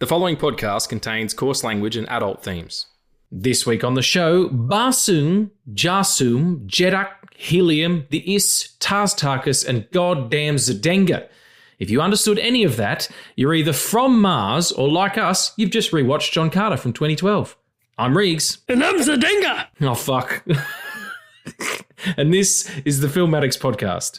The following podcast contains coarse language and adult themes. This week on the show, Barsoom, Jarsoom, Jeddax, Helium, the Tarkes, and goddamn Zodanga. If you understood any of that, you're either from Mars or, like us, you've just rewatched John Carter from 2012. I'm Riggs. And I'm Zodanga. Oh, fuck. And this is the Film Addicts podcast.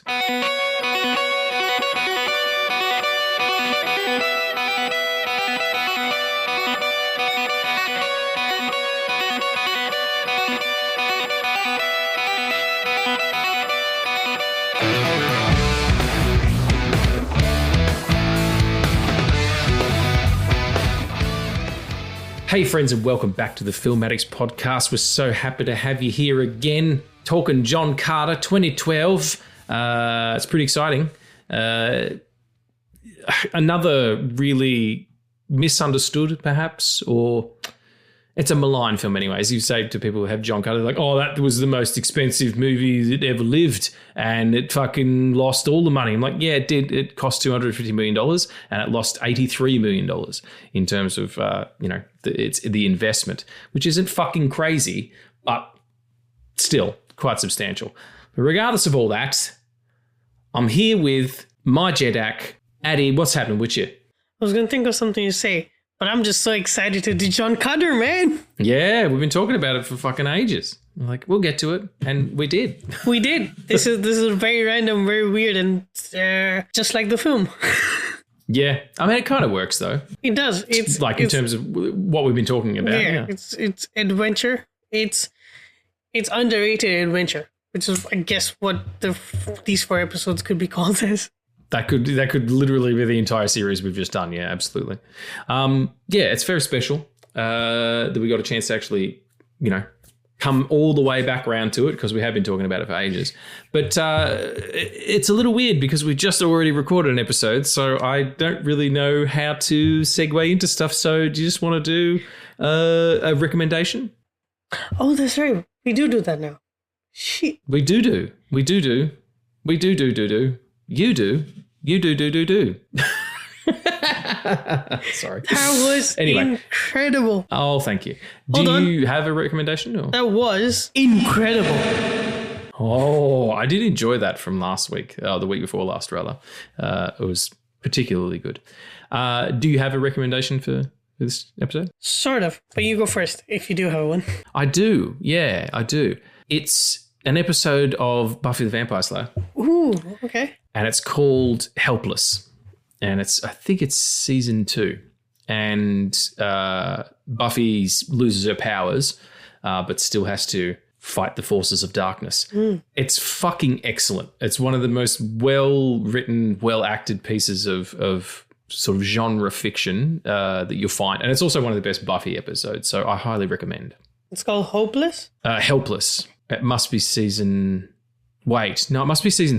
Hey friends, and welcome back to the Film Addicts podcast. We're so happy to have you here again, talking John Carter 2012. It's pretty exciting. Another really misunderstood, perhaps, or it's a malign film anyways. You say to people who have John Carter, like, oh, that was the most expensive movie that ever lived and it fucking lost all the money. I'm like, yeah, it did. It cost $250 million and it lost $83 million in terms of, it's the investment, which isn't fucking crazy, but still quite substantial. But regardless of all that, I'm here with my Jeddax. Addy, what's happening with you? I was going to think of something to say, but I'm just so excited to do John Carter, man. Yeah, we've been talking about it for fucking ages. I'm like, we'll get to it, and we did. We did. This is very random, very weird, and just like the film. Yeah, I mean, it kind of works though. It does. It's like in terms of what we've been talking about. Yeah, it's adventure. It's underrated adventure, which is, I guess, what these 4 episodes could be called as. That could literally be the entire series we've just done. Yeah, absolutely. It's very special that we got a chance to actually, come all the way back around to it, because we have been talking about it for ages. But it's a little weird because we just already recorded an episode, so I don't really know how to segue into stuff. So do you just want to do a recommendation? Oh, that's right. We do that now. Shit. We do. You do. Sorry. That was incredible. Oh, thank you. Do you have a recommendation? Or? That was incredible. Oh, I did enjoy that from last week. The week before last, rather. It was particularly good. Do you have a recommendation for this episode? Sort of, but you go first if you do have one. I do. Yeah, I do. It's an episode of Buffy the Vampire Slayer. Ooh, okay. And it's called Helpless. And I think it's season 2. And Buffy loses her powers, but still has to fight the forces of darkness. It's fucking excellent. It's one of the most well-written, well-acted pieces of sort of genre fiction that you'll find. And it's also one of the best Buffy episodes, so I highly recommend. It's called Hopeless? Helpless. It must be season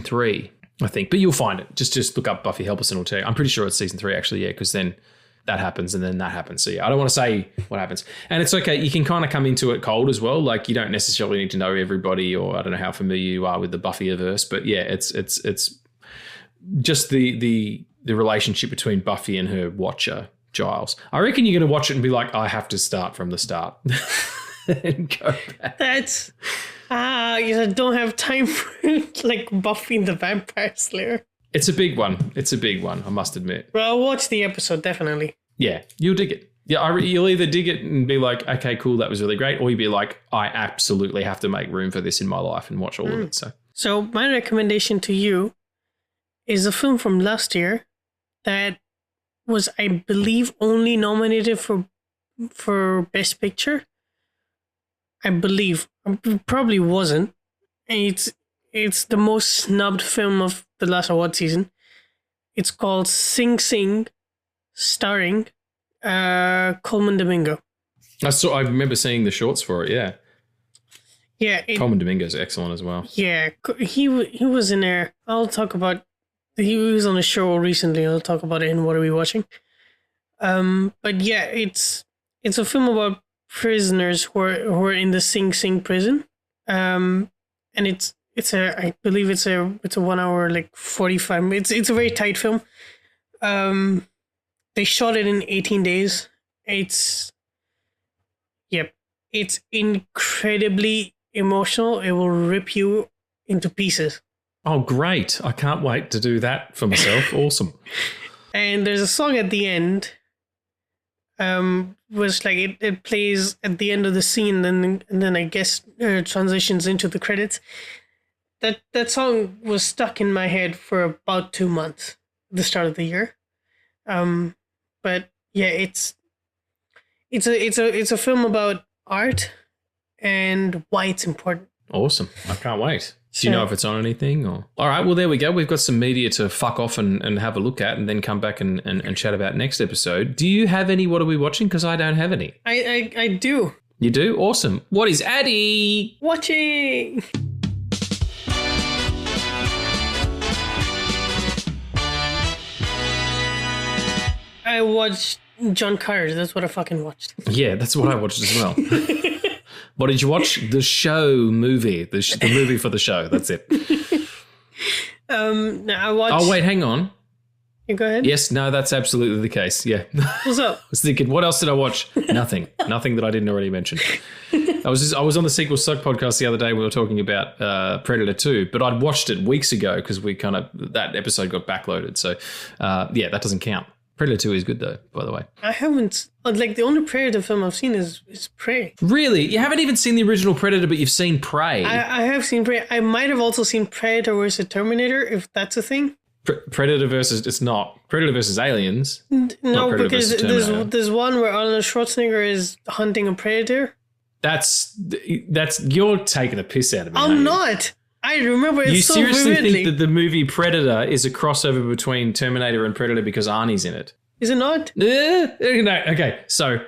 3, I think. But you'll find it. Just look up Buffy Helpless and it'll tell you. I'm pretty sure it's season 3, actually, yeah, because then that happens and then that happens. So, yeah, I don't want to say what happens. And it's okay. You can kind of come into it cold as well. Like, you don't necessarily need to know everybody, or I don't know how familiar you are with the Buffy-averse. But, yeah, it's just the relationship between Buffy and her watcher, Giles. I reckon you're going to watch it and be like, I have to start from the start. And go back. That's I don't have time for like Buffy the Vampire Slayer. It's a big one. I must admit. Well, I'll watch the episode, definitely. Yeah, you'll dig it. Yeah, you'll either dig it and be like, okay, cool, that was really great, or you'll be like, I absolutely have to make room for this in my life and watch all of it. So my recommendation to you is a film from last year that was, I believe, only nominated for Best Picture. I believe. It probably wasn't. It's the most snubbed film of the last award season. It's called Sing Sing, starring Colman Domingo. I remember seeing the shorts for it, yeah. Yeah. Colman Domingo's excellent as well. Yeah, he was in there. I'll talk about... He was on a show recently. I'll talk about it in What Are We Watching? But yeah, it's a film about prisoners who are in the Sing Sing prison, and I believe it's a 1 hour, like 45 minutes. It's a very tight film, They shot it in 18 days. It's incredibly emotional. It will rip you into pieces. Oh, great. I can't wait to do that for myself. Awesome. And there's a song at the end, which like it plays at the end of the scene, and then I guess transitions into the credits. That song was stuck in my head for about 2 months at the start of the year. But yeah, it's a film about art and why it's important. Awesome. I can't wait. Do you know if it's on anything? Or all right, well, there we go. We've got some media to fuck off and have a look at and then come back and chat about next episode. Do you have any What Are We Watching? Because I don't have any. I do. You do? Awesome. What is Addy watching? I watched John Carter. That's what I fucking watched. Yeah, that's what I watched as well. What did you watch? The show movie. The movie for the show. That's it. I watched... Oh, wait, hang on. You go ahead. Yes, no, that's absolutely the case. Yeah. What's up? I was thinking, what else did I watch? Nothing. Nothing that I didn't already mention. I was on the Sequel Suck podcast the other day. We were talking about Predator 2, but I'd watched it weeks ago because that episode got backloaded. So, yeah, that doesn't count. Predator 2 is good, though, by the way. I haven't... Like, the only Predator film I've seen is Prey. Really? You haven't even seen the original Predator, but you've seen Prey? I have seen Prey. I might have also seen Predator vs. Terminator, if that's a thing. Predator versus... It's not. Predator versus Aliens. No, because there's one where Arnold Schwarzenegger is hunting a predator. That's... You're taking a piss out of me. I'm not. I remember it so vividly. You seriously think that the movie Predator is a crossover between Terminator and Predator because Arnie's in it? Is it not? No. Okay, so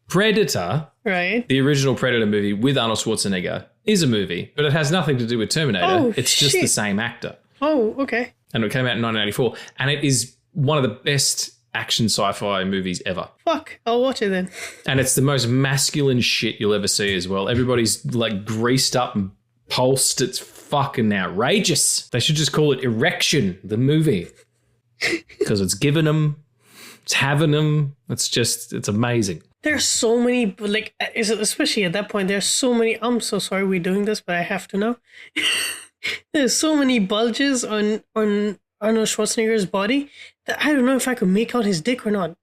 Predator, right? The original Predator movie with Arnold Schwarzenegger is a movie, but it has nothing to do with Terminator. Oh, it's just the same actor. Oh, okay. And it came out in 1984, and it is one of the best action sci-fi movies ever. Fuck, I'll watch it then. And it's the most masculine shit you'll ever see as well. Everybody's like greased up and pulsed. It's fucking outrageous. They should just call it Erection, the movie. Because it's giving them, it's having them. It's amazing. There's so many, like, especially at that point, there's so many, I'm so sorry we're doing this, but I have to know. There's so many bulges on Arnold Schwarzenegger's body that I don't know if I could make out his dick or not.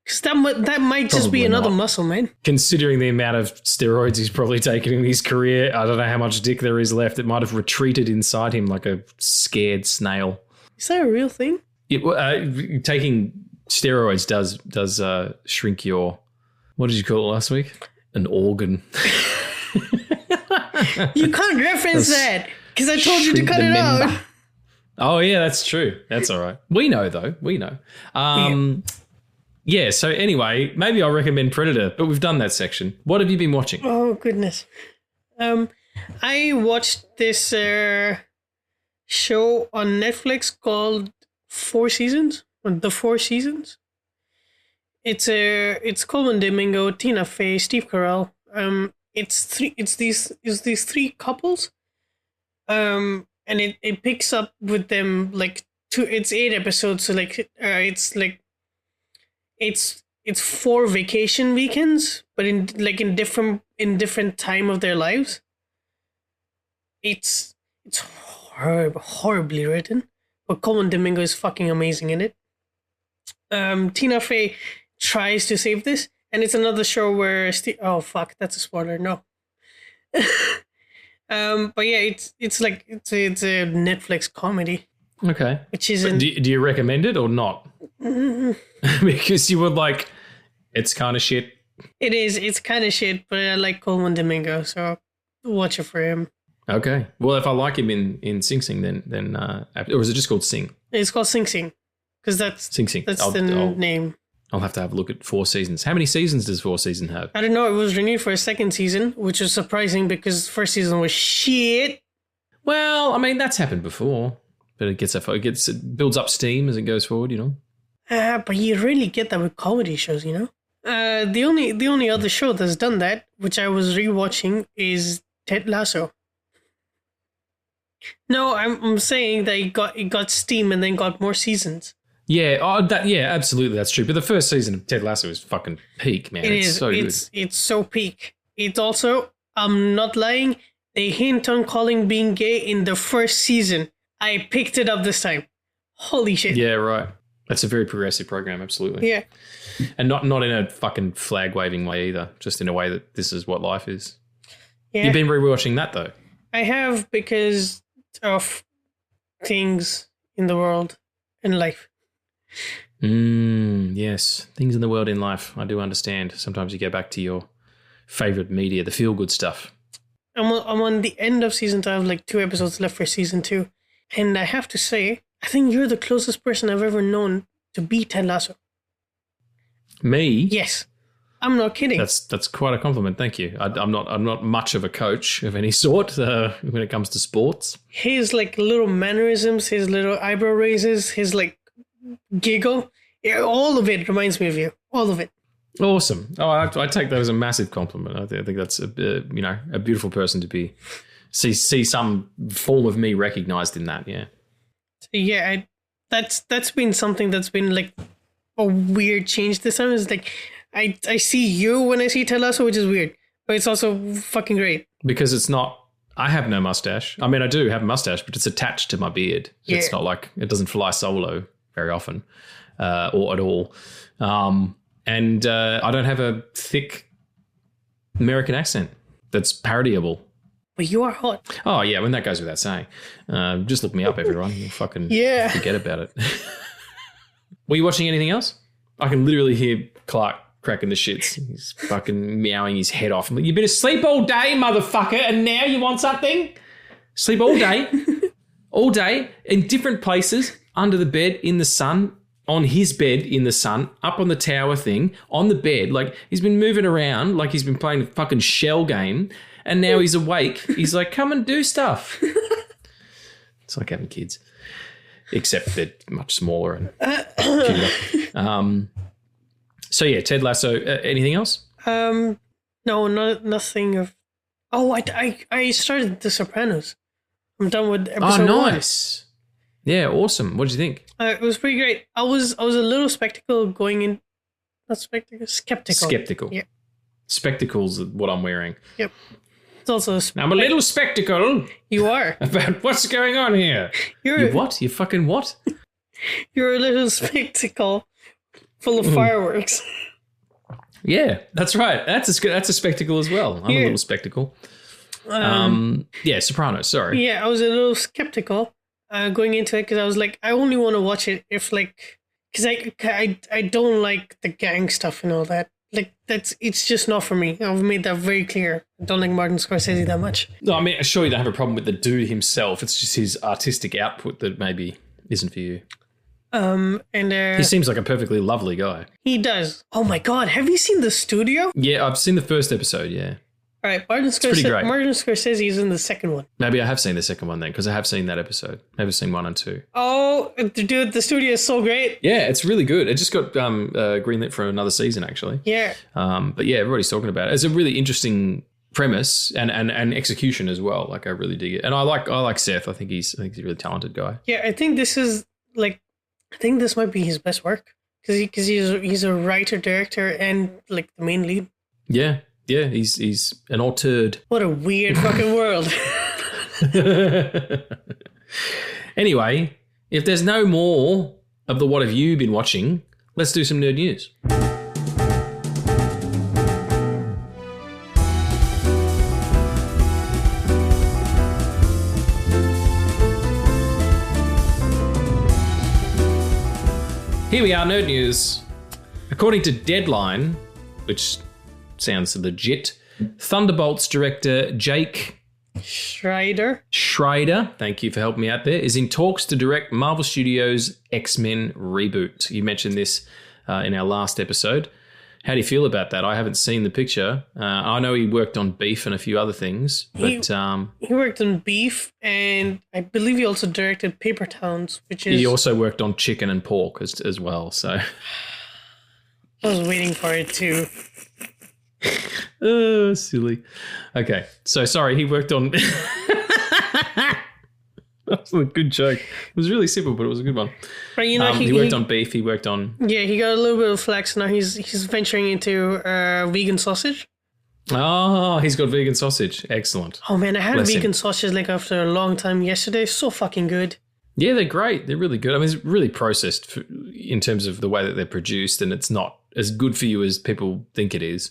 Because that might just Probably be another not. muscle, man. Considering the amount of steroids he's probably taken in his career, I don't know how much dick there is left. It might have retreated inside him like a scared snail. Is that a real thing? Taking steroids does shrink your, what did you call it last week? An organ. You can't reference that because I told you to cut it out. Oh, yeah, that's true. That's all right. We know, though. We know. Yeah, so anyway, maybe I'll recommend Predator, but we've done that section. What have you been watching? Oh, goodness. I watched this show on Netflix called Four Seasons, or The Four Seasons. It's Coleman Domingo, Tina Fey, Steve Carell. It's these three couples. And it picks up with them like it's 8 episodes, so like it's 4 vacation weekends, but in different time of their lives. It's horribly written, but Coleman Domingo is fucking amazing in it. Tina Fey tries to save this, and it's another show where oh fuck, that's a spoiler. No. But yeah, it's a Netflix comedy. Okay. Which is do you recommend it or not? Because you were like, it's kind of shit. It is. It's kind of shit, but I like Coleman Domingo, so watch it for him. Okay. Well, if I like him in Sing Sing, then or is it just called Sing? It's called Sing Sing, because that's Sing Sing. That's the name. I'll have to have a look at 4 seasons. How many seasons does 4 seasons have? I don't know. It was renewed for a second season, which was surprising because the first season was shit. Well, I mean, that's happened before, but it builds up steam as it goes forward, you know. But you really get that with comedy shows, you know. The only other show that's done that, which I was rewatching, is Ted Lasso. No, I'm saying that it got steam and then got more seasons. Yeah, absolutely, that's true. But the first season of Ted Lasso is fucking peak, man. It's so good. It's so peak. It's also, I'm not lying, they hint on Colin being gay in the first season. I picked it up this time. Holy shit. Yeah, right. That's a very progressive program, absolutely. Yeah. And not in a fucking flag-waving way either, just in a way that this is what life is. Yeah. You've been rewatching that, though. I have, because of things in the world and life. Yes. Things in the world in life. I do understand. Sometimes you go back to your favourite media, the feel-good stuff. I'm on the end of season 2. I have like 2 episodes left for season 2. And I have to say, I think you're the closest person I've ever known to be Ted Lasso. Me? Yes. I'm not kidding. That's quite a compliment. Thank you. I'm not much of a coach of any sort when it comes to sports. His like little mannerisms, his little eyebrow raises, his like giggle, all of it reminds me of you. All of it. Awesome. Oh, I take that as a massive compliment. I think that's a beautiful person to see some form of me recognized in that. Yeah. Yeah, that's been something that's been like a weird change this time. Is like I see you when I see Ted Lasso, which is weird, but it's also fucking great. Because it's not. I have no mustache. I mean, I do have a mustache, but it's attached to my beard. Yeah. It's not like it doesn't fly solo very often, or at all. And I don't have a thick American accent that's parodyable. But you are hot. Oh, yeah, when that goes without saying. Just look me up, everyone. You'll fucking forget about it. Were you watching anything else? I can literally hear Clark cracking the shits. He's fucking meowing his head off. I'm like, you've been asleep all day, motherfucker, and now you want something? Sleep all day. All day, in different places, under the bed, in the sun, on his bed in the sun, up on the tower thing, on the bed. Like, he's been moving around like he's been playing a fucking shell game. And now he's awake. He's like, come and do stuff. It's like having kids, except they're much smaller and cuter. So, yeah, Ted Lasso. Anything else? No, nothing of... Oh, I started The Sopranos. I'm done with episode 1. Oh, nice. Yeah, awesome. What did you think? It was pretty great. I was a little skeptical going in. Not skeptical. Skeptical. Yeah. Spectacles are what I'm wearing. Yep. It's also I'm a little spectacle. You are. About what's going on here. You what? You fucking what? You're a little spectacle full of fireworks. Yeah, that's right. That's a spectacle as well. I'm a little spectacle. Yeah, Sopranos, sorry. Yeah, I was a little skeptical going into it because I was like, I only want to watch it if like, because I don't like the gang stuff and all that. Like, it's just not for me. I've made that very clear. I don't like Martin Scorsese that much. No, I mean, I sure you don't have a problem with the dude himself. It's just his artistic output that maybe isn't for you. He seems like a perfectly lovely guy. He does. Oh my God, have you seen The Studio? Yeah, I've seen the first episode, yeah. All right, Martin Scorsese is in the second one. Maybe I have seen the second one then, because I have seen that episode. Maybe I've seen 1 and 2. Oh, dude, The Studio is so great. Yeah, it's really good. It just got greenlit for another season, actually. Yeah. But yeah, everybody's talking about it. It's a really interesting premise and execution as well. Like, I really dig it. And I like Seth. I think he's a really talented guy. Yeah, I think this might be his best work because he's a writer, director, and like the main lead. Yeah. Yeah, he's an auteur. What a weird fucking world. Anyway, if there's no more of the what have you been watching, let's do some nerd news. Here we are, nerd news. According to Deadline, which sounds legit, Thunderbolts director Jake Schreider, thank you for helping me out there, is in talks to direct Marvel Studios' X-Men reboot. You mentioned this in our last episode. How do you feel about that? I haven't seen the picture. I know he worked on Beef and a few other things, but he worked on Beef, and I believe he also directed Paper Towns, which is... He also worked on Chicken and Pork as well, so... I was waiting for it too. Oh, silly. Okay, so sorry, he worked on... That's a good joke. It was really simple, but it was a good one. But you know, he worked on beef. He worked on... Yeah, he got a little bit of flex. Now he's venturing into vegan sausage. Oh, he's got vegan sausage. Excellent. Oh, man, I had vegan sausage like after a long time yesterday. So fucking good. Yeah, they're great. They're really good. I mean, it's really processed in terms of the way that they're produced, and it's not as good for you as people think it is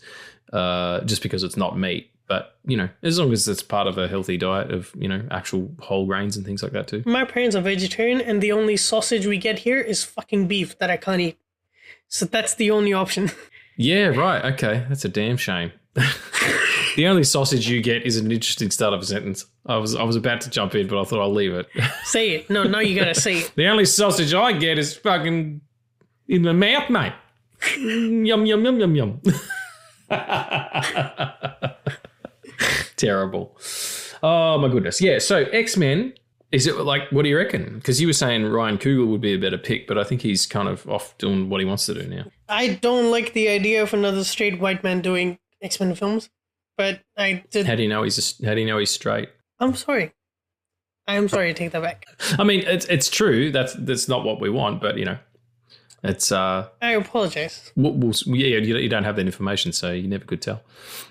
just because it's not meat. But, you know, as long as it's part of a healthy diet of, you know, actual whole grains and things like that too. My parents are vegetarian, and the only sausage we get here is fucking beef that I can't eat. So that's the only option. Yeah, right. Okay. That's a damn shame. The only sausage you get is an interesting start of a sentence. I was about to jump in, but I thought I'll leave it. Say it. No, now you gotta say it. The only sausage I get is fucking in the mouth, mate. Yum, yum, yum, yum, yum. Terrible. Oh, my goodness. Yeah, so X-Men, is it like, what do you reckon? Because you were saying Ryan Coogler would be a better pick, but I think he's kind of off doing what he wants to do now. I don't like the idea of another straight white man doing X-Men films, but I did... How do you know he's straight? I'm sorry. I'm sorry to take that back. I mean, it's true. That's not what we want, but, you know, it's... I apologize. Yeah, you don't have that information, so you never could tell.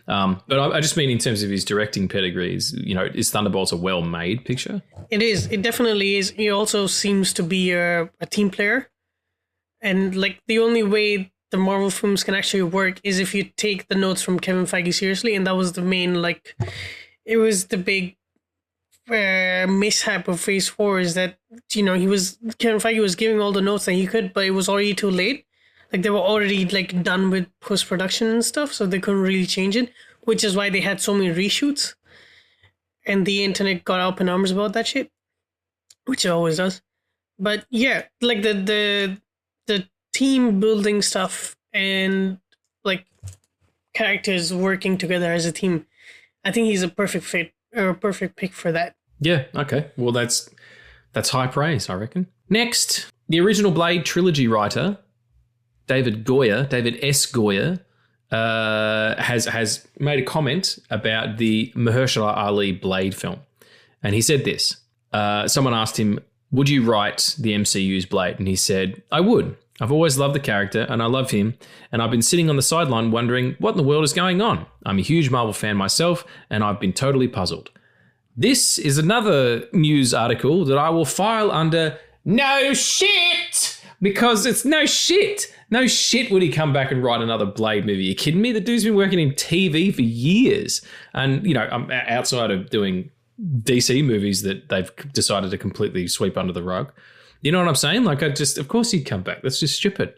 But I just mean in terms of his directing pedigrees, you know, is Thunderbolts a well-made picture? It is. It definitely is. He also seems to be a team player. And, like, the only way the Marvel films can actually work is if you take the notes from Kevin Feige seriously. And that was the main, like, it was the big mishap of Phase 4 is that, you know, Kevin Feige was giving all the notes that he could, but it was already too late. Like, they were already, like, done with post-production and stuff, so they couldn't really change it, which is why they had so many reshoots. And the internet got up in arms about that shit, which it always does. But, yeah, like, the team building stuff and, like, characters working together as a team, I think he's a perfect fit, or a perfect pick for that. Yeah, okay. Well, that's high praise, I reckon. Next, the original Blade trilogy writer, David S. Goyer, has made a comment about the Mahershala Ali Blade film. And he said this. Someone asked him, would you write the MCU's Blade? And he said, I would. I've always loved the character and I love him. And I've been sitting on the sideline wondering what in the world is going on. I'm a huge Marvel fan myself and I've been totally puzzled. This is another news article that I will file under no shit, because it's no shit. No shit would he come back and write another Blade movie. Are you kidding me? The dude's been working in TV for years. And, you know, outside of doing DC movies that they've decided to completely sweep under the rug. You know what I'm saying? Like, of course he'd come back. That's just stupid.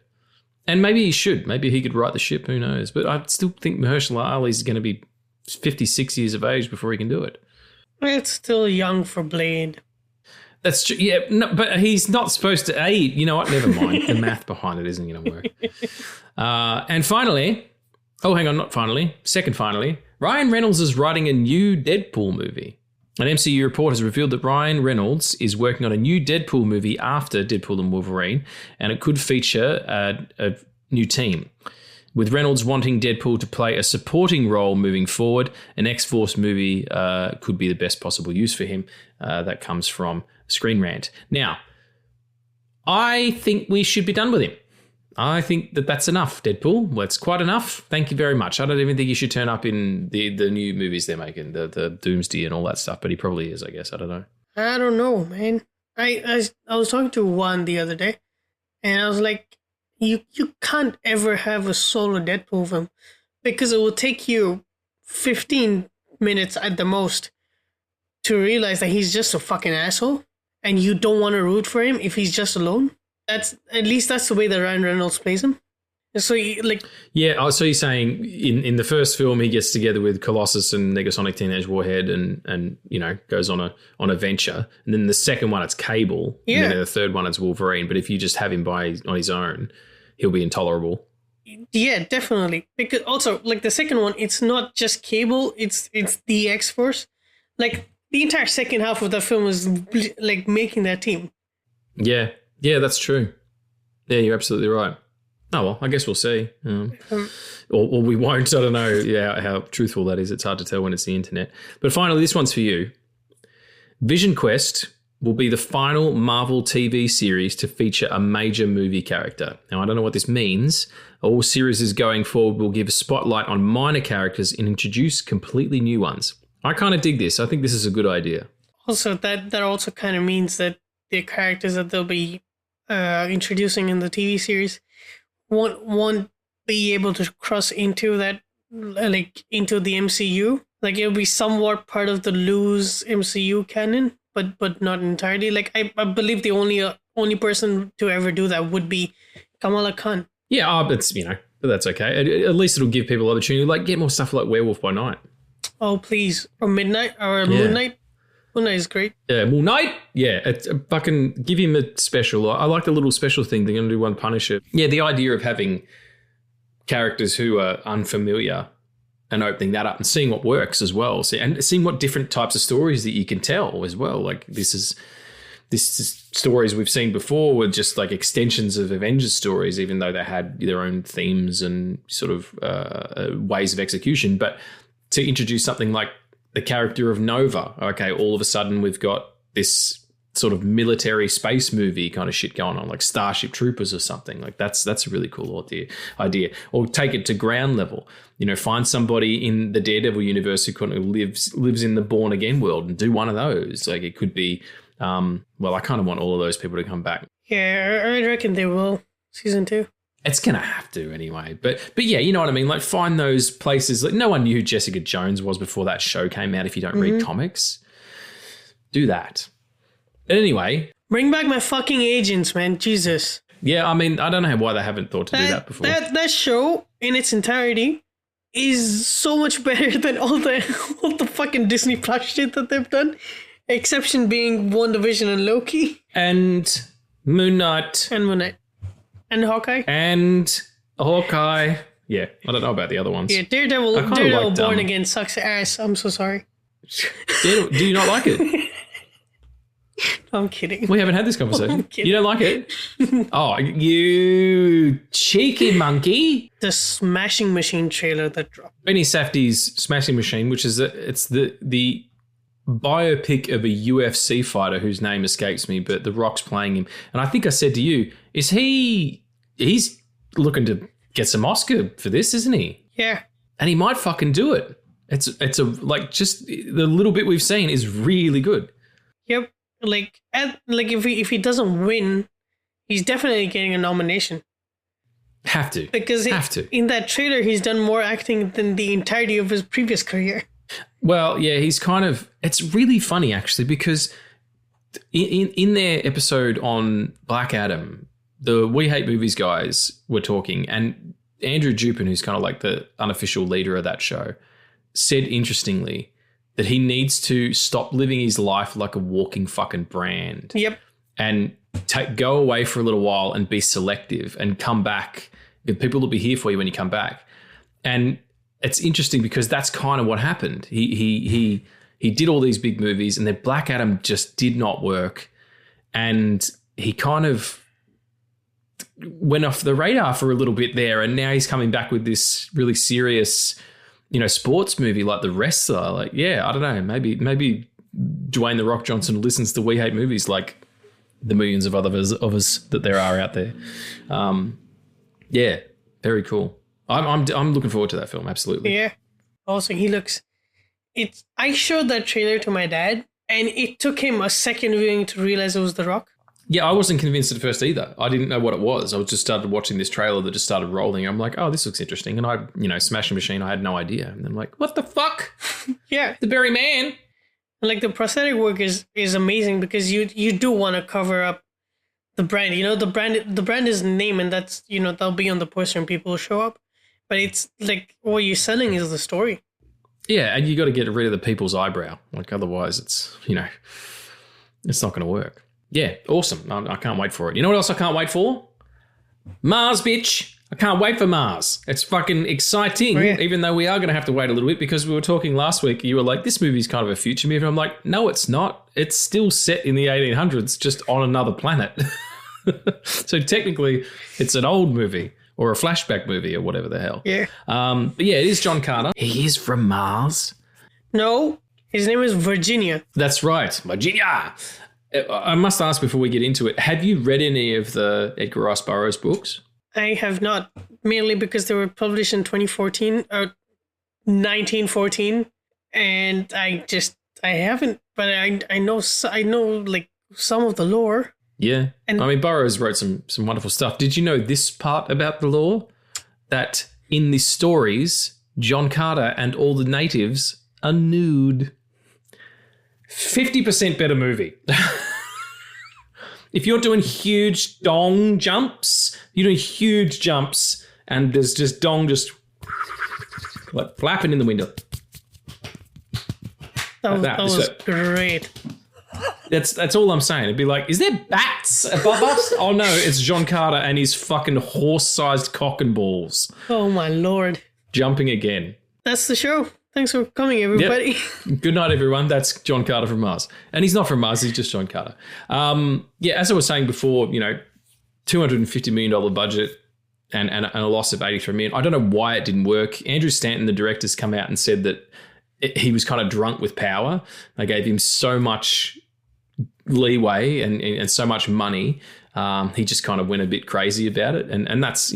And maybe he should. Maybe he could write the ship. Who knows? But I still think Mahershala Ali's going to be 56 years of age before he can do it. It's still young for Blade. That's true. Yeah, no, but he's not supposed to. You know what? Never mind. The math behind it isn't going to work. And finally, second finally, Ryan Reynolds is writing a new Deadpool movie. An MCU report has revealed that Ryan Reynolds is working on a new Deadpool movie after Deadpool and Wolverine, and it could feature a new team. With Reynolds wanting Deadpool to play a supporting role moving forward, an X-Force movie could be the best possible use for him. That comes from Screen Rant. Now, I think we should be done with him. I think that's enough, Deadpool. Well, it's quite enough. Thank you very much. I don't even think he should turn up in the new movies they're making, the Doomsday and all that stuff, but he probably is, I guess. I don't know. I don't know, man. I was talking to Juan the other day, and I was like, you can't ever have a solo Deadpool film because it will take you 15 minutes at the most to realize that he's just a fucking asshole and you don't want to root for him if he's just alone. That's the way that Ryan Reynolds plays him. So yeah. So you're saying in the first film he gets together with Colossus and Negasonic Teenage Warhead and you know goes on a venture, and then the second one it's Cable, and then the third one it's Wolverine. But if you just have him on his own, he'll be intolerable. Yeah, definitely. Because also like the second one, it's not just Cable, it's the X-Force. Like the entire second half of the film is like making that team. Yeah, that's true. Yeah, you're absolutely right. Oh, well, I guess we'll see. Or we won't. I don't know how truthful that is. It's hard to tell when it's the internet. But finally, this one's for you. Vision Quest will be the final Marvel TV series to feature a major movie character. Now, I don't know what this means. All series going forward will give a spotlight on minor characters and introduce completely new ones. I kind of dig this. I think this is a good idea. Also, that also kind of means that the characters that they'll be introducing in the TV series won't be able to cross into that, like, into the MCU. Like, it'll be somewhat part of the loose MCU canon, but not entirely. Like, I believe the only person to ever do that would be Kamala Khan. Yeah, but that's okay. At least it'll give people opportunity, like, get more stuff like Werewolf by Night. Oh, please. Or Midnight, or Moon Knight. Moon Knight is great. Yeah, Moon Knight. Yeah, fucking give him a special. I like the little special thing. They're going to do one Punisher. Yeah, the idea of having characters who are unfamiliar and opening that up and seeing what works as well. And seeing what different types of stories that you can tell as well. Like this is stories we've seen before with just like extensions of Avengers stories, even though they had their own themes and sort of ways of execution. But to introduce something like the character of Nova, okay, all of a sudden we've got this sort of military space movie kind of shit going on, like Starship Troopers or something. Like that's a really cool idea. Or take it to ground level. Find somebody in the Daredevil universe who kind of lives in the Born Again world and do one of those. Like it could be, I kind of want all of those people to come back. Yeah, I reckon they will. Season 2. It's going to have to anyway. But yeah, you know what I mean? Like find those places. Like no one knew who Jessica Jones was before that show came out if you don't read comics. Do that. But anyway. Bring back my fucking agents, man. Jesus. Yeah, I mean, I don't know why they haven't thought to do that before. That show in its entirety is so much better than all the fucking Disney Plus shit that they've done. Exception being WandaVision and Loki. And Moon Knight. And Moon Knight. And Hawkeye. And Hawkeye. Yeah, I don't know about the other ones. Yeah, Daredevil Born Again sucks ass. I'm so sorry. Do you not like it? I'm kidding. We haven't had this conversation. You don't like it? Oh, you cheeky monkey. The Smashing Machine trailer that dropped. Benny Safdie's Smashing Machine, which is it's the biopic of a UFC fighter whose name escapes me, but The Rock's playing him. And I think I said to you, he's looking to get some Oscar for this, isn't he? Yeah. And he might fucking do it. It's just the little bit we've seen is really good. Yep. If he doesn't win, he's definitely getting a nomination. Have to. Because in that trailer, he's done more acting than the entirety of his previous career. Well, yeah, it's really funny actually, because in their episode on Black Adam, the We Hate Movies guys were talking, and Andrew Dupin, who's kind of like the unofficial leader of that show, said interestingly that he needs to stop living his life like a walking fucking brand. Yep. And go away for a little while and be selective and come back. People will be here for you when you come back. And it's interesting because that's kind of what happened. He did all these big movies and then Black Adam just did not work. And he kind of went off the radar for a little bit there. And now he's coming back with this really serious, sports movie like The Wrestler. Like, yeah, I don't know. Maybe Dwayne The Rock Johnson listens to We Hate Movies like the millions of others of us that there are out there. Yeah, very cool. I'm looking forward to that film. Absolutely. Yeah. Also, I showed that trailer to my dad, and it took him a second viewing to realize it was The Rock. Yeah, I wasn't convinced at first either. I didn't know what it was. I just started watching this trailer that just started rolling. I'm like, oh, this looks interesting. And I, Smashing Machine, I had no idea. And I'm like, what the fuck? Yeah. The very man. Like, the prosthetic work is amazing because you do want to cover up the brand. The brand is name, and that's, they'll be on the poster and people will show up. But it's like what you're selling is the story. Yeah, and you got to get rid of the people's eyebrow. Like, otherwise it's, it's not going to work. Yeah, awesome. I can't wait for it. You know what else I can't wait for? Mars, bitch. I can't wait for Mars. It's fucking exciting, even though we are going to have to wait a little bit because we were talking last week. You were like, this movie's kind of a future movie. I'm like, no, it's not. It's still set in the 1800s, just on another planet. So technically, it's an old movie or a flashback movie or whatever the hell. Yeah. But yeah, it is John Carter. He is from Mars. No, his name is Virginia. That's right, Virginia. I must ask before we get into it, have you read any of the Edgar Rice Burroughs books? I have not, mainly because they were published in 2014 or 1914, and I haven't. But I know like some of the lore. Yeah, and I mean Burroughs wrote some wonderful stuff. Did you know this part about the lore? That in the stories, John Carter and all the natives are nude. 50% better movie. If you're doing huge dong jumps, and there's just dong just like flapping in the window. That was great. That's all I'm saying. It'd be like, is there bats above us? Oh no, it's John Carter and his fucking horse-sized cock and balls. Oh my Lord. Jumping again. That's the show. Thanks for coming, everybody. Yep. Good night, everyone. That's John Carter from Mars. And he's not from Mars, he's just John Carter. As I was saying before, $250 million budget and a loss of $83 million. I don't know why it didn't work. Andrew Stanton, the director's come out and said that he was kind of drunk with power. They gave him so much leeway and so much money. He just kind of went a bit crazy about it. And that's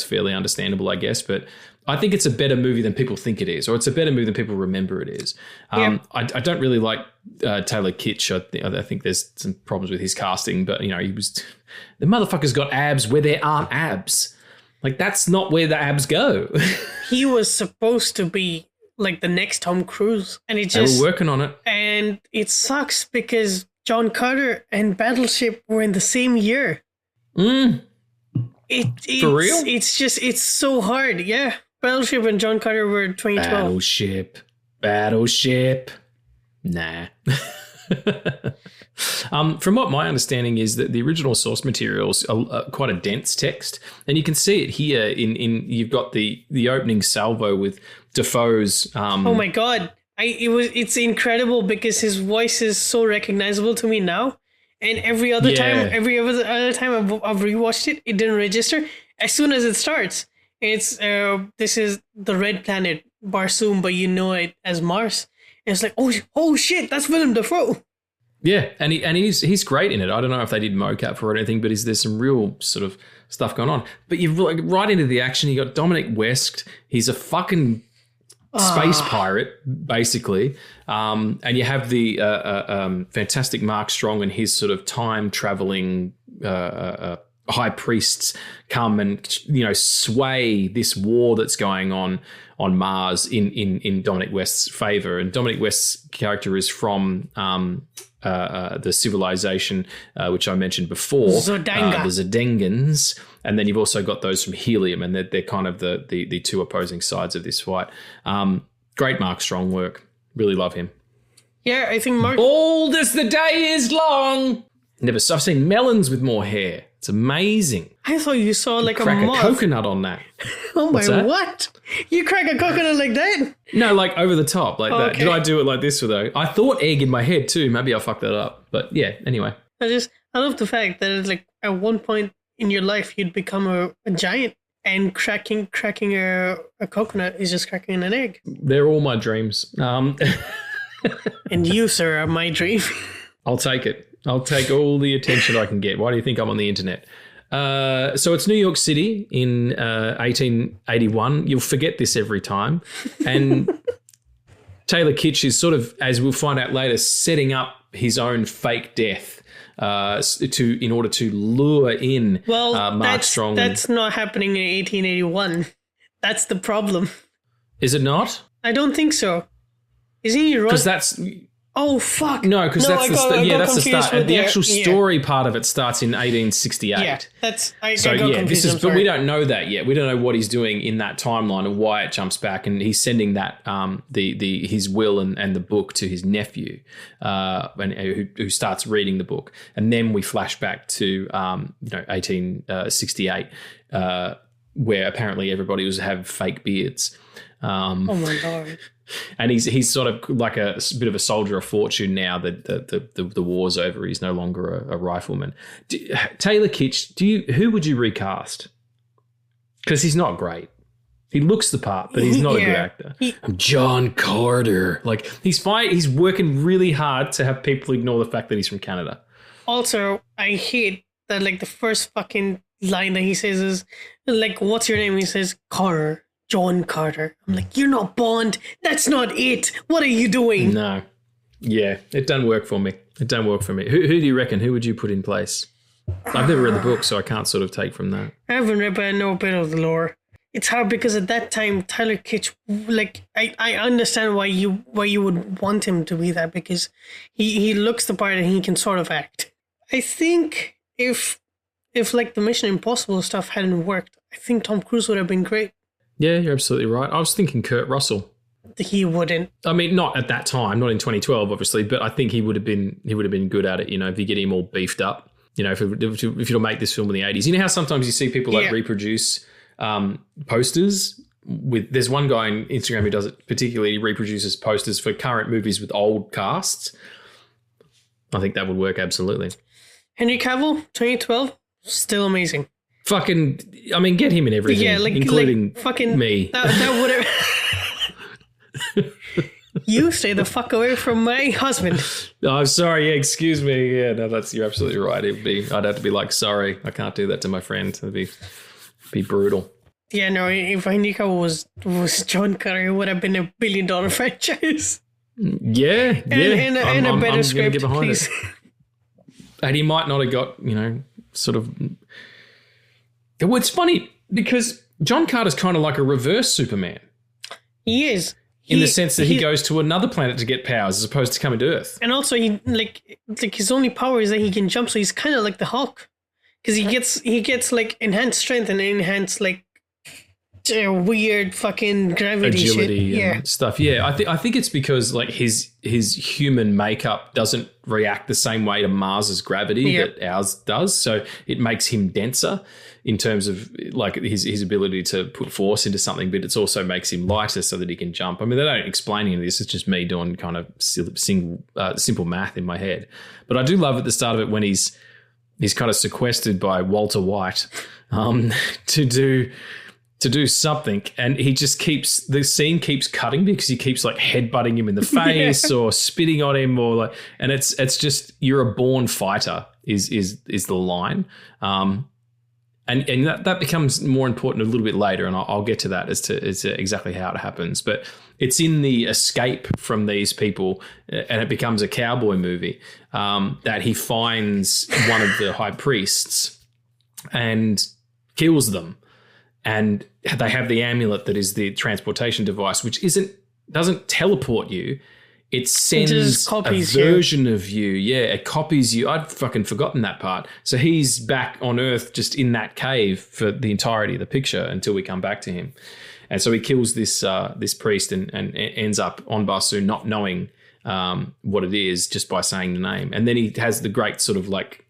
fairly understandable, I guess. But I think it's a better movie than people think it is, or it's a better movie than people remember it is. I don't really like Taylor Kitsch. I think there's some problems with his casting, but the motherfucker's got abs where there aren't abs. Like, that's not where the abs go. He was supposed to be like the next Tom Cruise, and they were working on it. And it sucks because John Carter and Battleship were in the same year. For real? It's so hard. Yeah. Battleship and John Carter were 2012. Battleship. Nah. From what my understanding is that the original source materials are quite a dense text, and you can see it here in you've got the opening salvo with Defoe's. Oh my God. It's incredible because his voice is so recognizable to me now. And every other time I've rewatched it, it didn't register. As soon as it starts, it's this is the red planet Barsoom, but you know it as Mars. And it's like, oh shit, that's Willem Dafoe. Yeah, and he's great in it. I don't know if they did mocap for it or anything, but there's some real sort of stuff going on. But you've right into the action. You got Dominic West. He's a fucking space pirate, basically. And you have the fantastic Mark Strong and his sort of time traveling high priests come and sway this war that's going on Mars in Dominic West's favor. And Dominic West's character is from the civilization which I mentioned before, Zodanga. The Zodangans. And then you've also got those from Helium, and they're kind of the two opposing sides of this fight. Great Mark Strong work. Really love him. Yeah, I think Mark... Old as the day is long. I've seen melons with more hair. It's amazing. I thought you saw like a moth. Crack a coconut on that. Oh my, what? You crack a coconut like that? No, like over the top, like that. Did I do it like this though? I thought egg in my head too. Maybe I fucked that up. But yeah, anyway. I love the fact that it's like at one point in your life you'd become a giant, and cracking a coconut is just cracking an egg. They're all my dreams. And you, sir, are my dream. I'll take it. I'll take all the attention I can get. Why do you think I'm on the internet? So it's New York City in 1881. You'll forget this every time. And Taylor Kitsch is sort of, as we'll find out later, setting up his own fake death in order to lure in Mark Strong. That's not happening in 1881. That's the problem. Is it not? I don't think so. Isn't he right? Because that's... Oh, fuck. No, because that's the start. The actual story part of it starts in 1868. Yeah, confused. But we don't know that yet. We don't know what he's doing in that timeline and why it jumps back. And he's sending that his will and the book to his nephew, who starts reading the book. And then we flash back to 1868, where apparently everybody was having fake beards. Oh my God. And he's sort of like a bit of a soldier of fortune now that the war's over. He's no longer a rifleman. Taylor Kitsch, who would you recast? Because he's not great. He looks the part, but he's not a good actor. John Carter. Like he's working really hard to have people ignore the fact that he's from Canada. Also, I hate that, like, the first fucking line that he says is, like, what's your name? He says, Carter, John Carter. I'm like, you're not Bond. That's not it. What are you doing? No. Yeah, it doesn't work for me. It don't work for me. Who do you reckon? Who would you put in place? I've never read the book, so I can't sort of take from that. I haven't read, but I know a bit of the lore. It's hard because at that time, Tyler Kitsch, like, I understand why you would want him to be that, because he looks the part and he can sort of act. I think if like the Mission Impossible stuff hadn't worked, I think Tom Cruise would have been great. Yeah, you're absolutely right. I was thinking Kurt Russell. He wouldn't. I mean, not at that time, not in 2012, obviously, but I think he would have been good at it. You know, if you get him all beefed up. You know, if you'll make this film in the 80s. You know how sometimes you see people like reproduce posters with. There's one guy on Instagram who does it particularly. He reproduces posters for current movies with old casts. I think that would work absolutely. Henry Cavill, 2012, still amazing. Fucking, I mean, get him in everything, including fucking me. That would have. You stay the fuck away from my husband. Oh, I'm sorry. Yeah, excuse me. Yeah, no, you're absolutely right. I'd have to be like, sorry, I can't do that to my friend. It'd be brutal. Yeah, no. If Henry Cavill was John Carter, it would have been $1 billion franchise. Yeah, and a better script, please. And he might not have got, sort of. Well, it's funny because John Carter's kind of like a reverse Superman. He is. In the sense that he goes to another planet to get powers as opposed to coming to Earth. And also, he like his only power is that he can jump, so he's kind of like the Hulk. Because he gets like enhanced strength and enhanced like weird fucking gravity agility shit. And stuff. Yeah, I think it's because like his human makeup doesn't react the same way to Mars's gravity that ours does. So it makes him denser in terms of like his ability to put force into something, but it also makes him lighter so that he can jump. I mean, they don't explain any of this. It's just me doing kind of simple math in my head. But I do love at the start of it when he's kind of sequestered by Walter White to do something, and the scene keeps cutting because he keeps like headbutting him in the face or spitting on him and it's just, you're a born fighter is the line. And that becomes more important a little bit later, and I'll get to that as to exactly how it happens. But it's in the escape from these people, and it becomes a cowboy movie, that he finds one of the high priests and kills them. And they have the amulet that is the transportation device, which doesn't teleport you. It sends a version of you. Yeah, it copies you. I'd fucking forgotten that part. So he's back on Earth just in that cave for the entirety of the picture until we come back to him. And so he kills this priest and ends up on Barsoom not knowing what it is just by saying the name. And then he has the great sort of like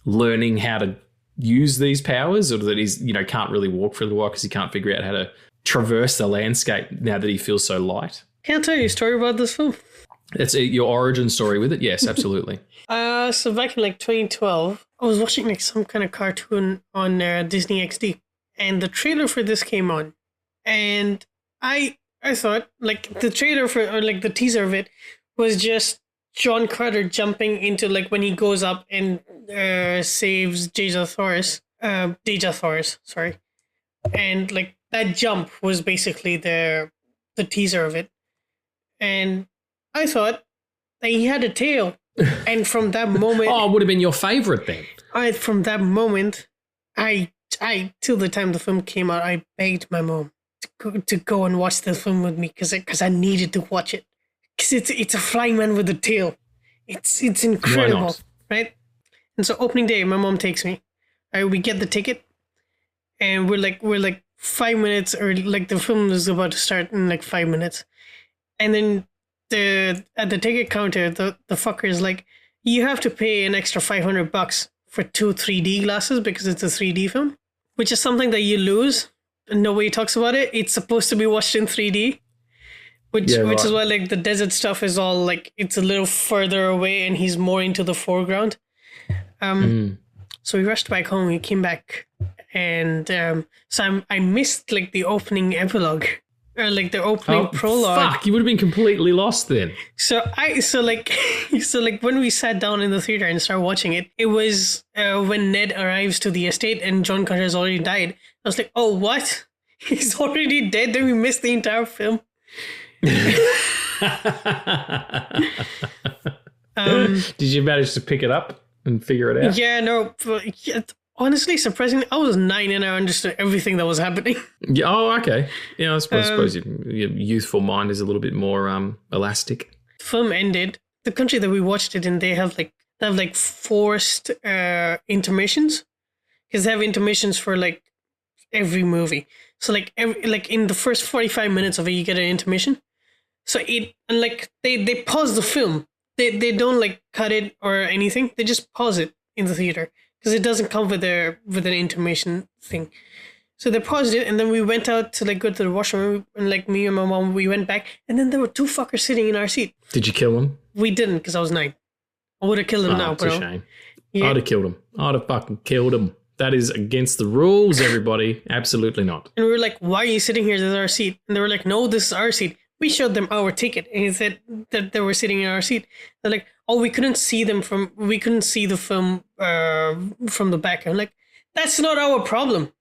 learning how to use these powers, or that he's, can't really walk for a little while because he can't figure out how to traverse the landscape now that he feels so light. Can I tell you a story about this film? That's your origin story with it? Yes, absolutely. So back in like 2012, I was watching like some kind of cartoon on Disney XD, and the trailer for this came on, and I thought like the trailer or like the teaser of it was just John Carter jumping into like when he goes up and saves Deja Thoris, sorry, and like that jump was basically the teaser of it. And I thought that he had a tail. And from that moment... it would have been your favourite then. From that moment, I till the time the film came out, I begged my mom to go and watch the film with me because I needed to watch it. Because it's a flying man with a tail. It's incredible, right? And so opening day, my mom takes me. We get the ticket, and we're like 5 minutes, or like the film is about to start in like 5 minutes. And then at the ticket counter, the fucker is like, you have to pay an extra $500 for 2 3D glasses because it's a 3D film, which is something that you lose. And nobody talks about it. It's supposed to be watched in 3D, which is why like the desert stuff is all like, it's a little further away and he's more into the foreground. So we rushed back home. We came back, and so I missed like the opening epilogue. or like the opening prologue. Fuck, you would have been completely lost then. So when we sat down in the theater and started watching it, it was when Ned arrives to the estate and John Carter has already died. I was like, oh, what? He's already dead? Then we missed the entire film. Did you manage to pick it up and figure it out? Yeah, no. Honestly, surprisingly, I was 9 and I understood everything that was happening. Yeah. Oh, okay. Yeah, I suppose your youthful mind is a little bit more elastic. The film ended. The country that we watched it in, they have forced intermissions, because they have intermissions for like every movie. So like in the first 45 minutes of it, you get an intermission. So they pause the film. They don't like cut it or anything. They just pause it in the theater because it doesn't come with an intermission thing. So they paused it, and then we went out to like go to the washroom, and like me and my mom, we went back, and then there were 2 fuckers sitting in our seat. Did you kill them? We didn't, because I was 9. I would have killed them now, it's a shame. Yeah. I'd have killed him. I'd have fucking killed him. That is against the rules, everybody. Absolutely not. And we were like, why are you sitting here? This is our seat. And they were like, no, this is our seat. We showed them our ticket, and he said that they were sitting in our seat. They're like, oh, we couldn't see the film from the back. I'm like, that's not our problem.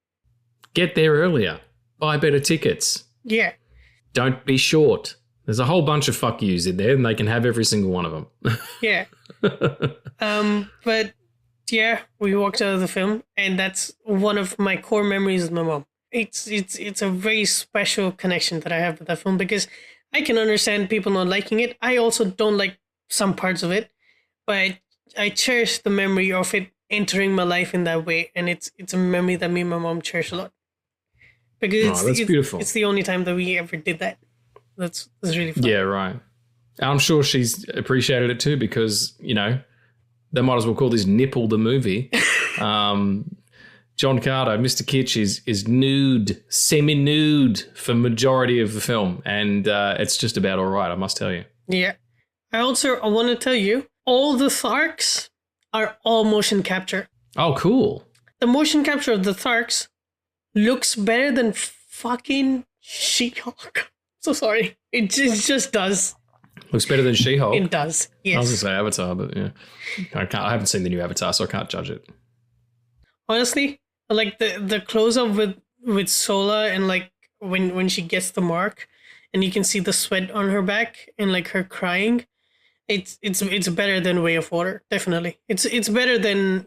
Get there earlier. Buy better tickets. Yeah. Don't be short. There's a whole bunch of fuck yous in there, and they can have every single one of them. Yeah. But yeah, we walked out of the film, and that's one of my core memories of my mom. It's a very special connection that I have with that film, because I can understand people not liking it. I also don't like some parts of it, but I cherish the memory of it entering my life in that way, and it's a memory that me and my mom cherish a lot. Because that's beautiful. It's the only time that we ever did that. That's really fun. Yeah, right. I'm sure she's appreciated it too, because, you know, they might as well call this Nipple the movie. John Carter, Mr. Kitsch, is nude, semi-nude for majority of the film, and it's just about all right, I must tell you. Yeah. I want to tell you, all the Tarkes are all motion capture. Oh, cool. The motion capture of the Tarkes looks better than fucking She-Hulk. So sorry. It just does. Looks better than She-Hulk? It does, yes. I was going to say Avatar, but yeah. I haven't seen the new Avatar, so I can't judge it. Honestly, like the close-up with Sola, and like when she gets the mark and you can see the sweat on her back and like her crying, it's better than Way of Water, definitely. It's better than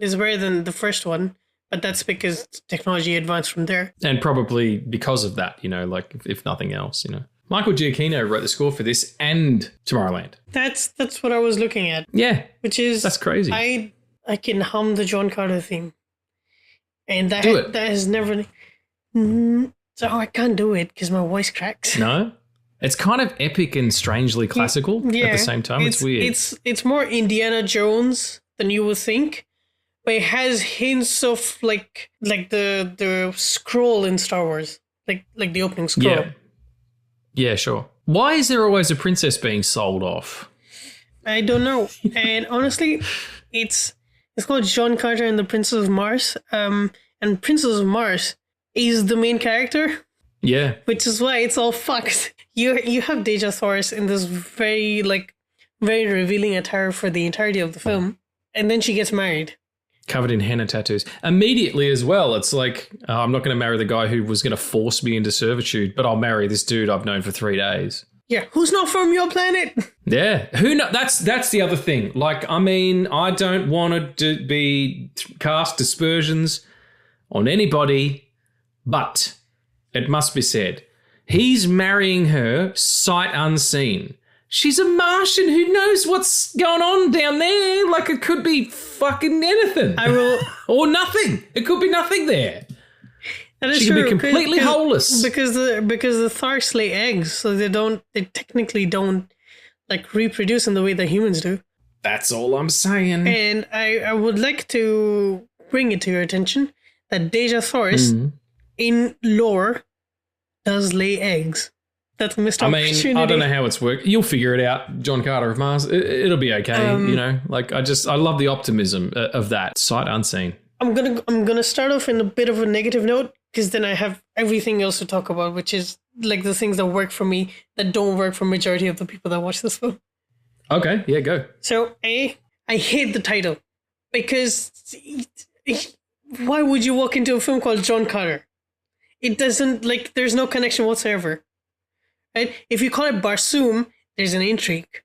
the first one, but that's because technology advanced from there. And probably because of that, you know, like if nothing else, you know. Michael Giacchino wrote the score for this and Tomorrowland. That's what I was looking at. Yeah. That's crazy. I can hum the John Carter theme. And that has never... So I can't do it because my voice cracks. No? It's kind of epic and strangely classical at the same time. It's weird. It's more Indiana Jones than you would think. But it has hints of like the scroll in Star Wars. Like the opening scroll. Yeah. Yeah, sure. Why is there always a princess being sold off? I don't know. And honestly, it's called John Carter and the Princess of Mars. And Princess of Mars is the main character. Yeah. Which is why it's all fucked. You have Deja Thoris in this very revealing attire for the entirety of the film. And then she gets married. Covered in henna tattoos. Immediately as well, it's like, I'm not going to marry the guy who was going to force me into servitude, but I'll marry this dude I've known for 3 days. Yeah, who's not from your planet? Yeah, who know? That's the other thing. Like, I mean, I don't want to be cast aspersions on anybody, but it must be said, he's marrying her sight unseen. She's a Martian. Who knows what's going on down there? Like, it could be fucking anything. Or nothing. It could be nothing there. That is she true, could be completely holeless. Because the Tarkes lay eggs, so they technically don't like reproduce in the way that humans do. That's all I'm saying. And I would like to bring it to your attention that Deja Thoris in lore does lay eggs. That's a missed opportunity. I mean, I don't know how it's worked. You'll figure it out, John Carter of Mars. It'll be okay, you know. Like, I love the optimism of that. Sight unseen. I'm gonna start off in a bit of a negative note, because then I have everything else to talk about, which is like the things that work for me that don't work for majority of the people that watch this film. Okay, yeah, go. So I hate the title because why would you walk into a film called John Carter? It doesn't, like, there's no connection whatsoever. Right? If you call it Barsoom, there's an intrigue.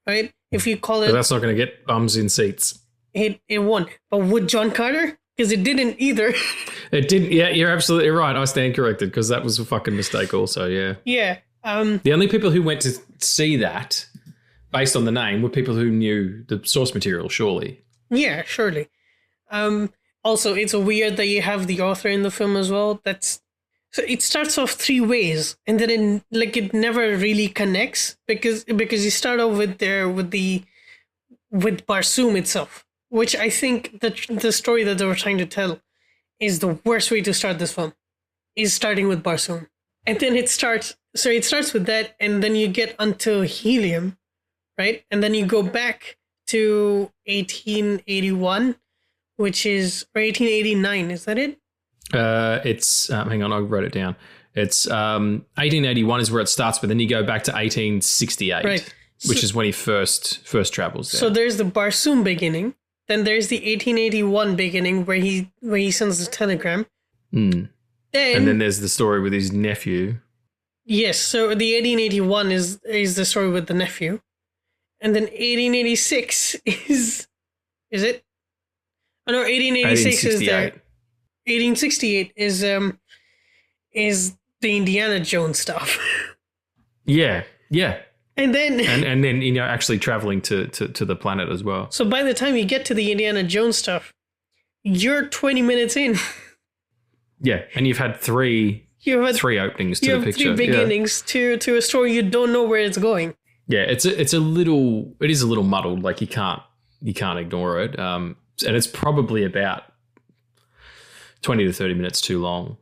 Right? If you call it... But that's not going to get bums in seats. It won. But would John Carter? Because it didn't either. It didn't. Yeah, you're absolutely right. I stand corrected because that was a fucking mistake also, yeah. Yeah. The only people who went to see that, based on the name, were people who knew the source material, surely. Yeah, surely. Also, it's weird that you have the author in the film as well. So it starts off three ways, and then it never really connects because you start off with Barsoom itself, which I think the story that they were trying to tell is the worst way to start this film, is starting with Barsoom, and then it starts with that, and then you get onto Helium, right, and then you go back to 1881. Which is, or 1889, is that it? It's, hang on, I wrote it down. It's 1881 is where it starts, but then you go back to 1868, right, which is when he first travels there. So there's the Barsoom beginning, then there's the 1881 beginning where he sends the telegram. And then there's the story with his nephew. Yes, so the 1881 is the story with the nephew. And then 1886 is it? Oh, no, 1886 is there. 1868 is the Indiana Jones stuff. Yeah. And then and then actually traveling to the planet as well. So by the time you get to the Indiana Jones stuff, you're 20 minutes in. Yeah, and you've had three openings to the picture. 3 beginnings to a story you don't know where it's going. Yeah, it is a little muddled. Like you can't ignore it. And it's probably about 20 to 30 minutes too long.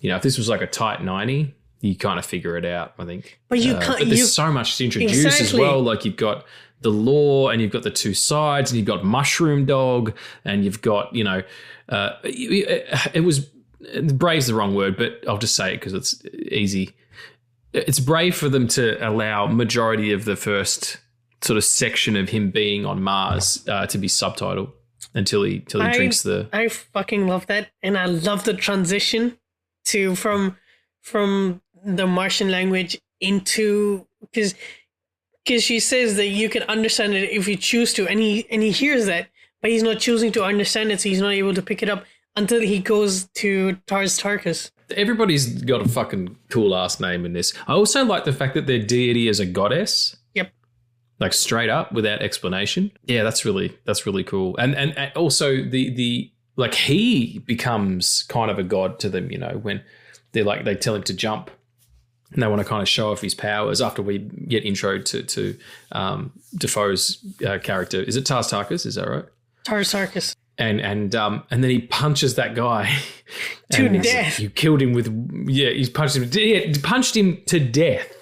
If this was like a tight 90, you kind of figure it out, I think. But you can't. But there's so much to introduce as well. Like you've got the lore, and you've got the two sides, and you've got Mushroom Dog, and you've got it was brave's the wrong word, but I'll just say it because it's easy. It's brave for them to allow majority of the first sort of section of him being on Mars to be subtitled until he drinks the... I fucking love that. And I love the transition from the Martian language into... Because she says that you can understand it if you choose to. And he hears that, but he's not choosing to understand it, so he's not able to pick it up until he goes to Tarkes. Everybody's got a fucking cool-ass name in this. I also like the fact that their deity is a goddess. Yep. Like straight up without explanation. Yeah, that's really cool. And also the like he becomes kind of a god to them, when they tell him to jump and they want to kind of show off his powers after we get intro to Defoe's character. Is it Tarkes? Is that right? Tarkes. And then he punches that guy to death. You killed him with he's punched him. Yeah, punched him to death.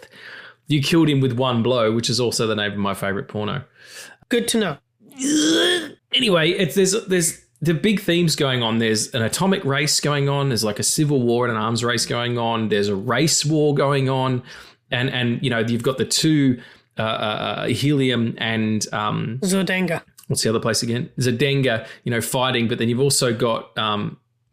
You killed him with one blow, which is also the name of my favorite porno. Good to know. Anyway, there's the big themes going on. There's an atomic race going on. There's like a civil war and an arms race going on. There's a race war going on, and you've got the two Helium and Zodanga. What's the other place again? Zodanga, fighting. But then you've also got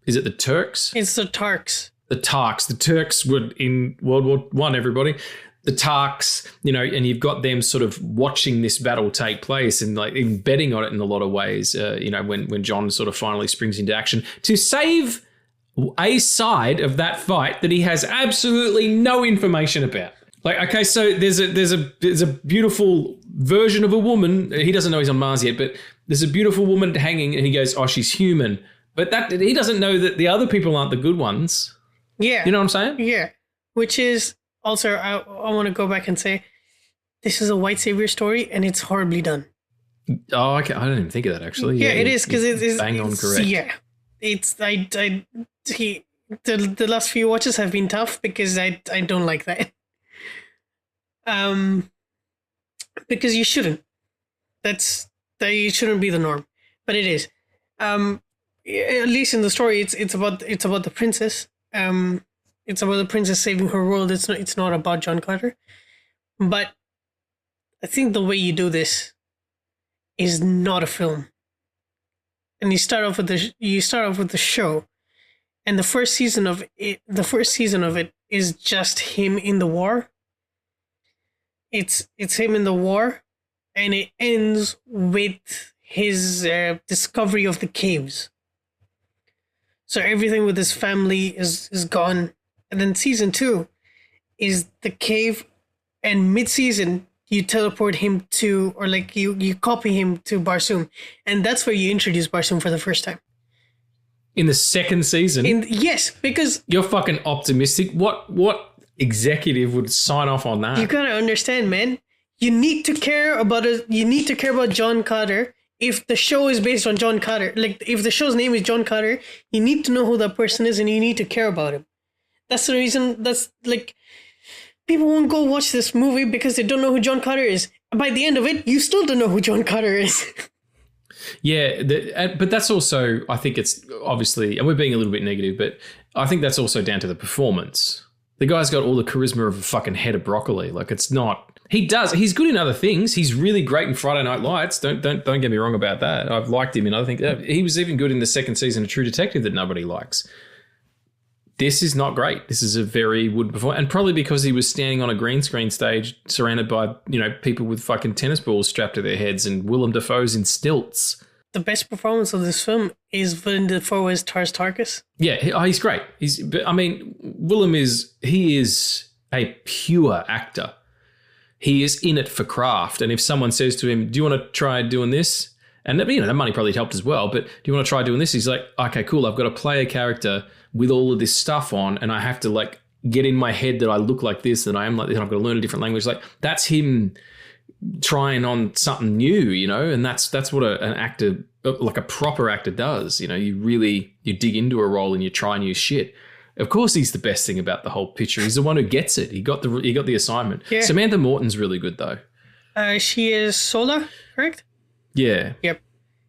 is it the Turks? It's the Tarkes. The Tarkes. The Turks were in World War I. Everybody. The Tarkes, and you've got them sort of watching this battle take place and like even betting on it in a lot of ways, when John sort of finally springs into action to save a side of that fight that he has absolutely no information about. Like, okay, so there's a beautiful version of a woman. He doesn't know he's on Mars yet, but there's a beautiful woman hanging and he goes, oh, she's human. But that he doesn't know that the other people aren't the good ones. Yeah. You know what I'm saying? Yeah. Which is... Also, I want to go back and say, this is a white savior story, and it's horribly done. Oh, okay. I didn't even think of that, actually. Yeah, it is, because it's bang on correct. Yeah. It's, the last few watches have been tough, because I don't like that. Because you shouldn't. That shouldn't be the norm. But it is. At least in the story, it's about the princess. It's about the princess saving her world. It's not about John Carter. But I think the way you do this is not a film. And you start off with the show, and the first season of it is just him in the war. It's him in the war, and it ends with his discovery of the caves. So everything with his family is gone. And then season 2 is the cave, and mid-season you teleport him to, or like you copy him to Barsoom. And that's where you introduce Barsoom for the first time. In the second season? Yes, because... You're fucking optimistic. What executive would sign off on that? You gotta understand, man. You need to care about John Carter. If the show is based on John Carter, like if the show's name is John Carter, you need to know who that person is and you need to care about him. That's the reason. That's like, people won't go watch this movie because they don't know who John Carter is. By the end of it, you still don't know who John Carter is. Yeah, but that's also, I think it's obviously, and we're being a little bit negative, but I think that's also down to the performance. The guy's got all the charisma of a fucking head of broccoli. Like, it's not... He's good in other things. He's really great in Friday Night Lights. Don't get me wrong about that. I've liked him in other things. He was even good in the second season of True Detective that nobody likes. This is not great. This is a very wooden performance. And probably because he was standing on a green screen stage surrounded by, people with fucking tennis balls strapped to their heads and Willem Dafoe's in stilts. The best performance of this film is Willem Dafoe as Tarkes. Yeah, he's great. Willem is a pure actor. He is in it for craft. And if someone says to him, do you want to try doing this? And that money probably helped as well. But do you want to try doing this? He's like, okay, cool. I've got to play a character with all of this stuff on. And I have to like get in my head that I look like this and I am like this. And I've got to learn a different language. Like that's him trying on something new, and that's what an actor, like a proper actor does. You dig into a role and you try new shit. Of course, he's the best thing about the whole picture. He's the one who gets it. He got the assignment. Yeah. Samantha Morton's really good though. She is Sola, correct? Yeah. Yep.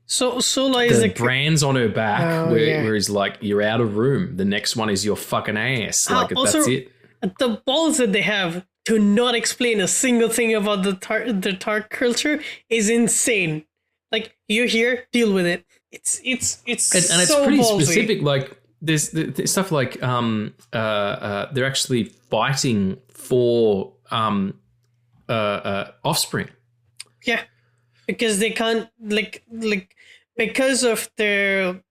So Sola is the brands on her back where he's like, you're out of room. The next one is your fucking ass. Also, that's it. The balls that they have to not explain a single thing about the Tark culture is insane. Like, you're here, deal with it. It's it's so pretty ballsy. specific. Like there's stuff like they're actually fighting for offspring. Yeah, because they can't because of the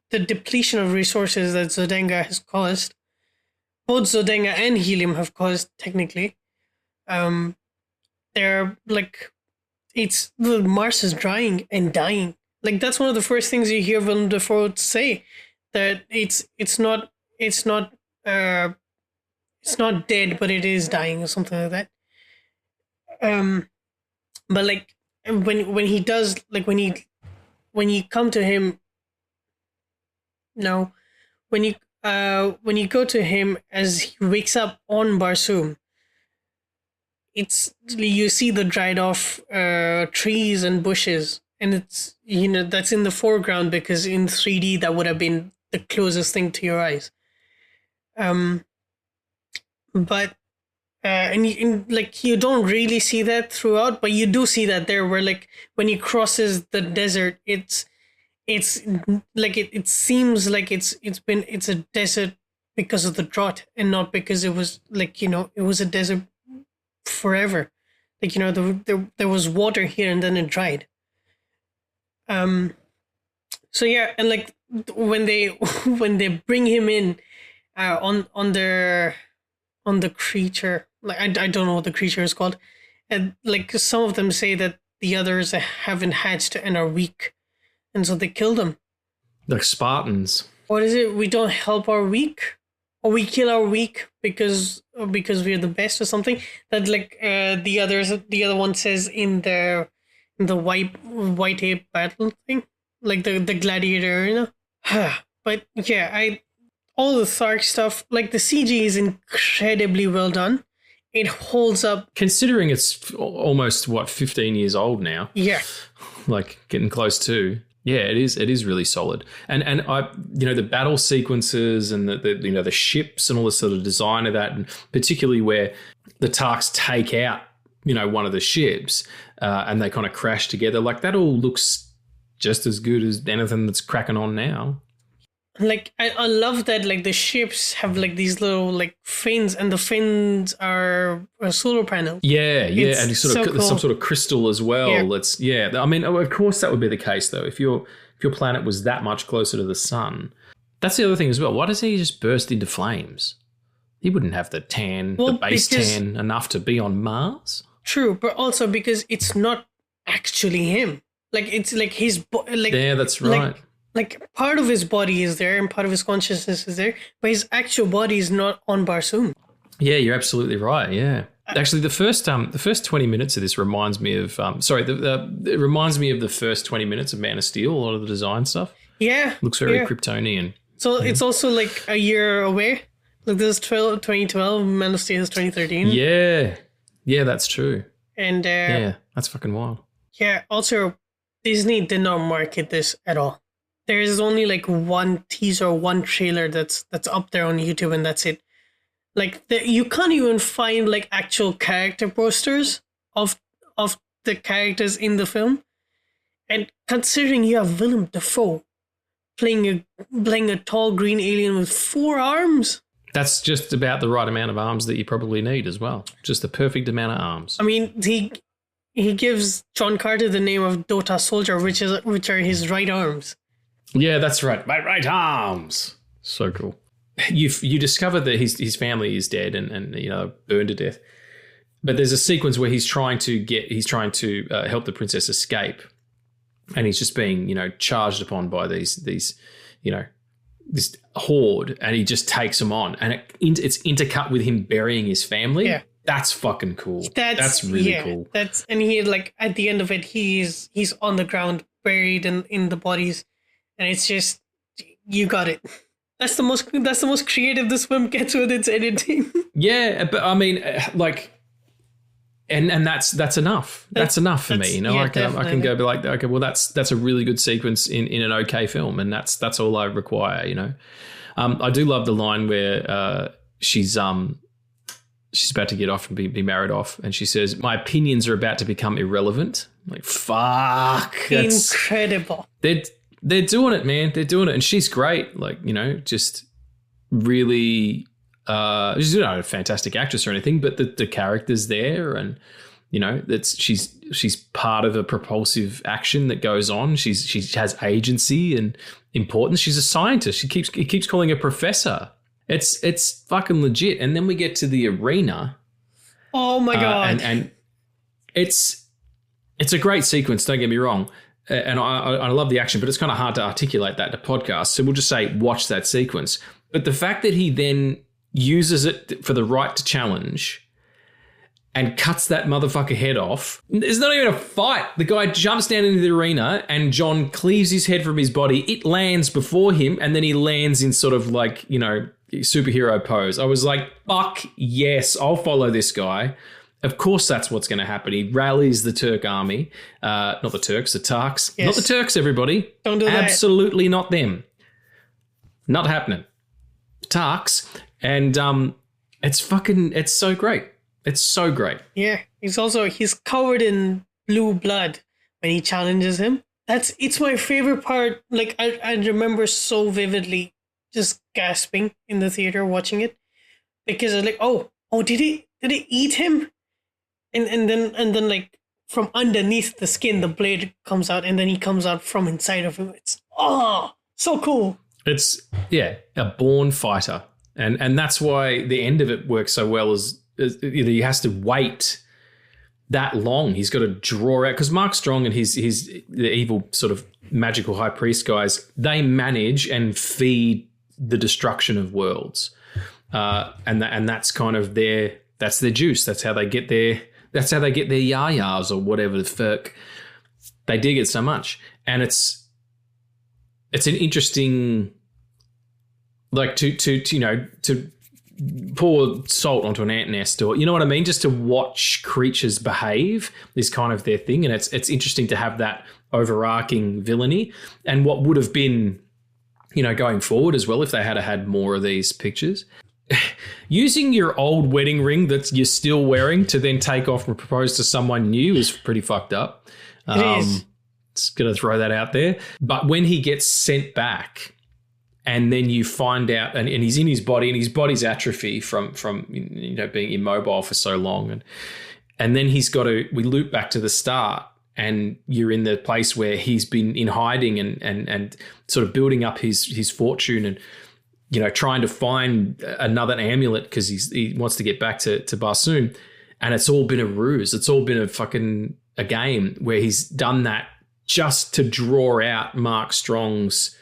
depletion of resources that Zodanga has caused. Both Zodanga and Helium have caused, technically. They're like, Mars is drying and dying. Like, that's one of the first things you hear Willem Dafoe say, that it's not dead, but it is dying or something like that. But like when he does, like when you come to him, no, when you go to him as he wakes up on Barsoom, you see the dried off trees and bushes, and it's that's in the foreground because in 3D that would have been the closest thing to your eyes. But you don't really see that throughout, but you do see that there, where like when he crosses the desert, it's like it seems like it's a desert because of the drought and not because it was like it was a desert forever. Like there was water here and then it dried. So yeah, and like when they bring him in on the creature, like I don't know what the creature is called, and like some of them say that the others haven't hatched and are weak, and so they kill them. Like Spartans. What is it? We don't help our weak, or we kill our weak because we're the best or something. That like the other one says in the white ape battle thing, like the gladiator arena. But yeah, all the Thark stuff, like the CG is incredibly well done. It holds up. Considering it's almost 15 years old now. Yeah. Like getting close to. Yeah, it is. It is really solid, and I, the battle sequences and the ships and all the sort of design of that, and particularly where the Tarkes take out one of the ships and they kind of crash together, like that all looks just as good as anything that's cracking on now. Like I love that like the ships have like these little like fins, and the fins are solar panels. Yeah, and it's sort of cool. some sort of crystal as well. I mean, of course that would be the case though. If your planet was that much closer to the sun, that's the other thing as well. Why doesn't he just burst into flames? He wouldn't have the base tan enough to be on Mars. True, but also because it's not actually him. Like it's like his yeah, that's right. Like part of his body is there and part of his consciousness is there, but his actual body is not on Barsoom. Yeah, you're absolutely right. Yeah, actually, the first 20 minutes of this reminds me of it reminds me of the first 20 minutes of Man of Steel. A lot of the design stuff. Yeah, looks very Kryptonian. So it's also like a year away. Like this is 2012. Man of Steel is 2013. Yeah, that's true. And that's fucking wild. Yeah. Also, Disney did not market this at all. There is only like one teaser, one trailer that's up there on YouTube, and that's it. Like you can't even find like actual character posters of the characters in the film. And considering you have Willem Dafoe playing a tall green alien with 4 arms, that's just about the right amount of arms that you probably need as well. Just the perfect amount of arms. I mean, he gives John Carter the name of Dota Soldier, which are his right arms. Yeah, that's right. My right arms. So cool. You discover that his family is dead and burned to death. But there's a sequence where he's trying to help the princess escape, and he's just being charged upon by these this horde, and he just takes them on, and it's intercut with him burying his family. Yeah. That's fucking cool. That's really cool. And he like at the end of it, he's on the ground buried in the bodies. And it's just, you got it. That's the most creative this film gets with its editing. Yeah, but I mean, like, and that's enough. That's enough for me. I can go be like, okay, well, that's a really good sequence in an okay film, and that's all I require. I do love the line where she's about to get off and be married off, and she says, "My opinions are about to become irrelevant." Like, fuck, that's incredible. They're doing it, man. They're doing it. And she's great. Like, just really, she's not a fantastic actress or anything, but the character's there, and, she's part of a propulsive action that goes on. She has agency and importance. She's a scientist. He keeps calling her professor. It's fucking legit. And then we get to the arena. Oh my God. And it's a great sequence. Don't get me wrong. And I love the action, but it's kind of hard to articulate that in a podcast. So we'll just say, watch that sequence. But the fact that he then uses it for the right to challenge and cuts that motherfucker head off, there's not even a fight. The guy jumps down into the arena and John cleaves his head from his body. It lands before him, and then he lands in sort of like, superhero pose. I was like, fuck yes, I'll follow this guy. Of course, that's what's going to happen. He rallies the Turk army. Not the Turks, the Tarkes. Yes. Not the Turks, everybody. Don't do that. Absolutely not them. Not happening. Tarkes. And it's so great. It's so great. Yeah. He's covered in blue blood when he challenges him. It's my favorite part. Like, I remember so vividly just gasping in the theater watching it, because I was like, oh, did he eat him? And then like from underneath the skin, the blade comes out, and then he comes out from inside of him. It's so cool. It's a born fighter, and that's why the end of it works so well. Is he has to wait that long. He's got to draw out, because Mark Strong and his the evil sort of magical high priest guys, they manage and feed the destruction of worlds, and that's kind of their juice. That's how they get their yayas or whatever the fuck. They dig it so much, and it's an interesting, like to pour salt onto an ant nest, or you know what I mean, just to watch creatures behave is kind of their thing, and it's interesting to have that overarching villainy, and what would have been, going forward as well if they had more of these pictures. Using your old wedding ring that you're still wearing to then take off and propose to someone new is pretty fucked up. It is. Just going to throw that out there. But when he gets sent back and then you find out, and he's in his body and his body's atrophy from being immobile for so long. And then we loop back to the start and you're in the place where he's been in hiding and sort of building up his fortune and, trying to find another amulet because he wants to get back to Barsoom. And it's all been a ruse. It's all been a game where he's done that just to draw out Mark Strong's,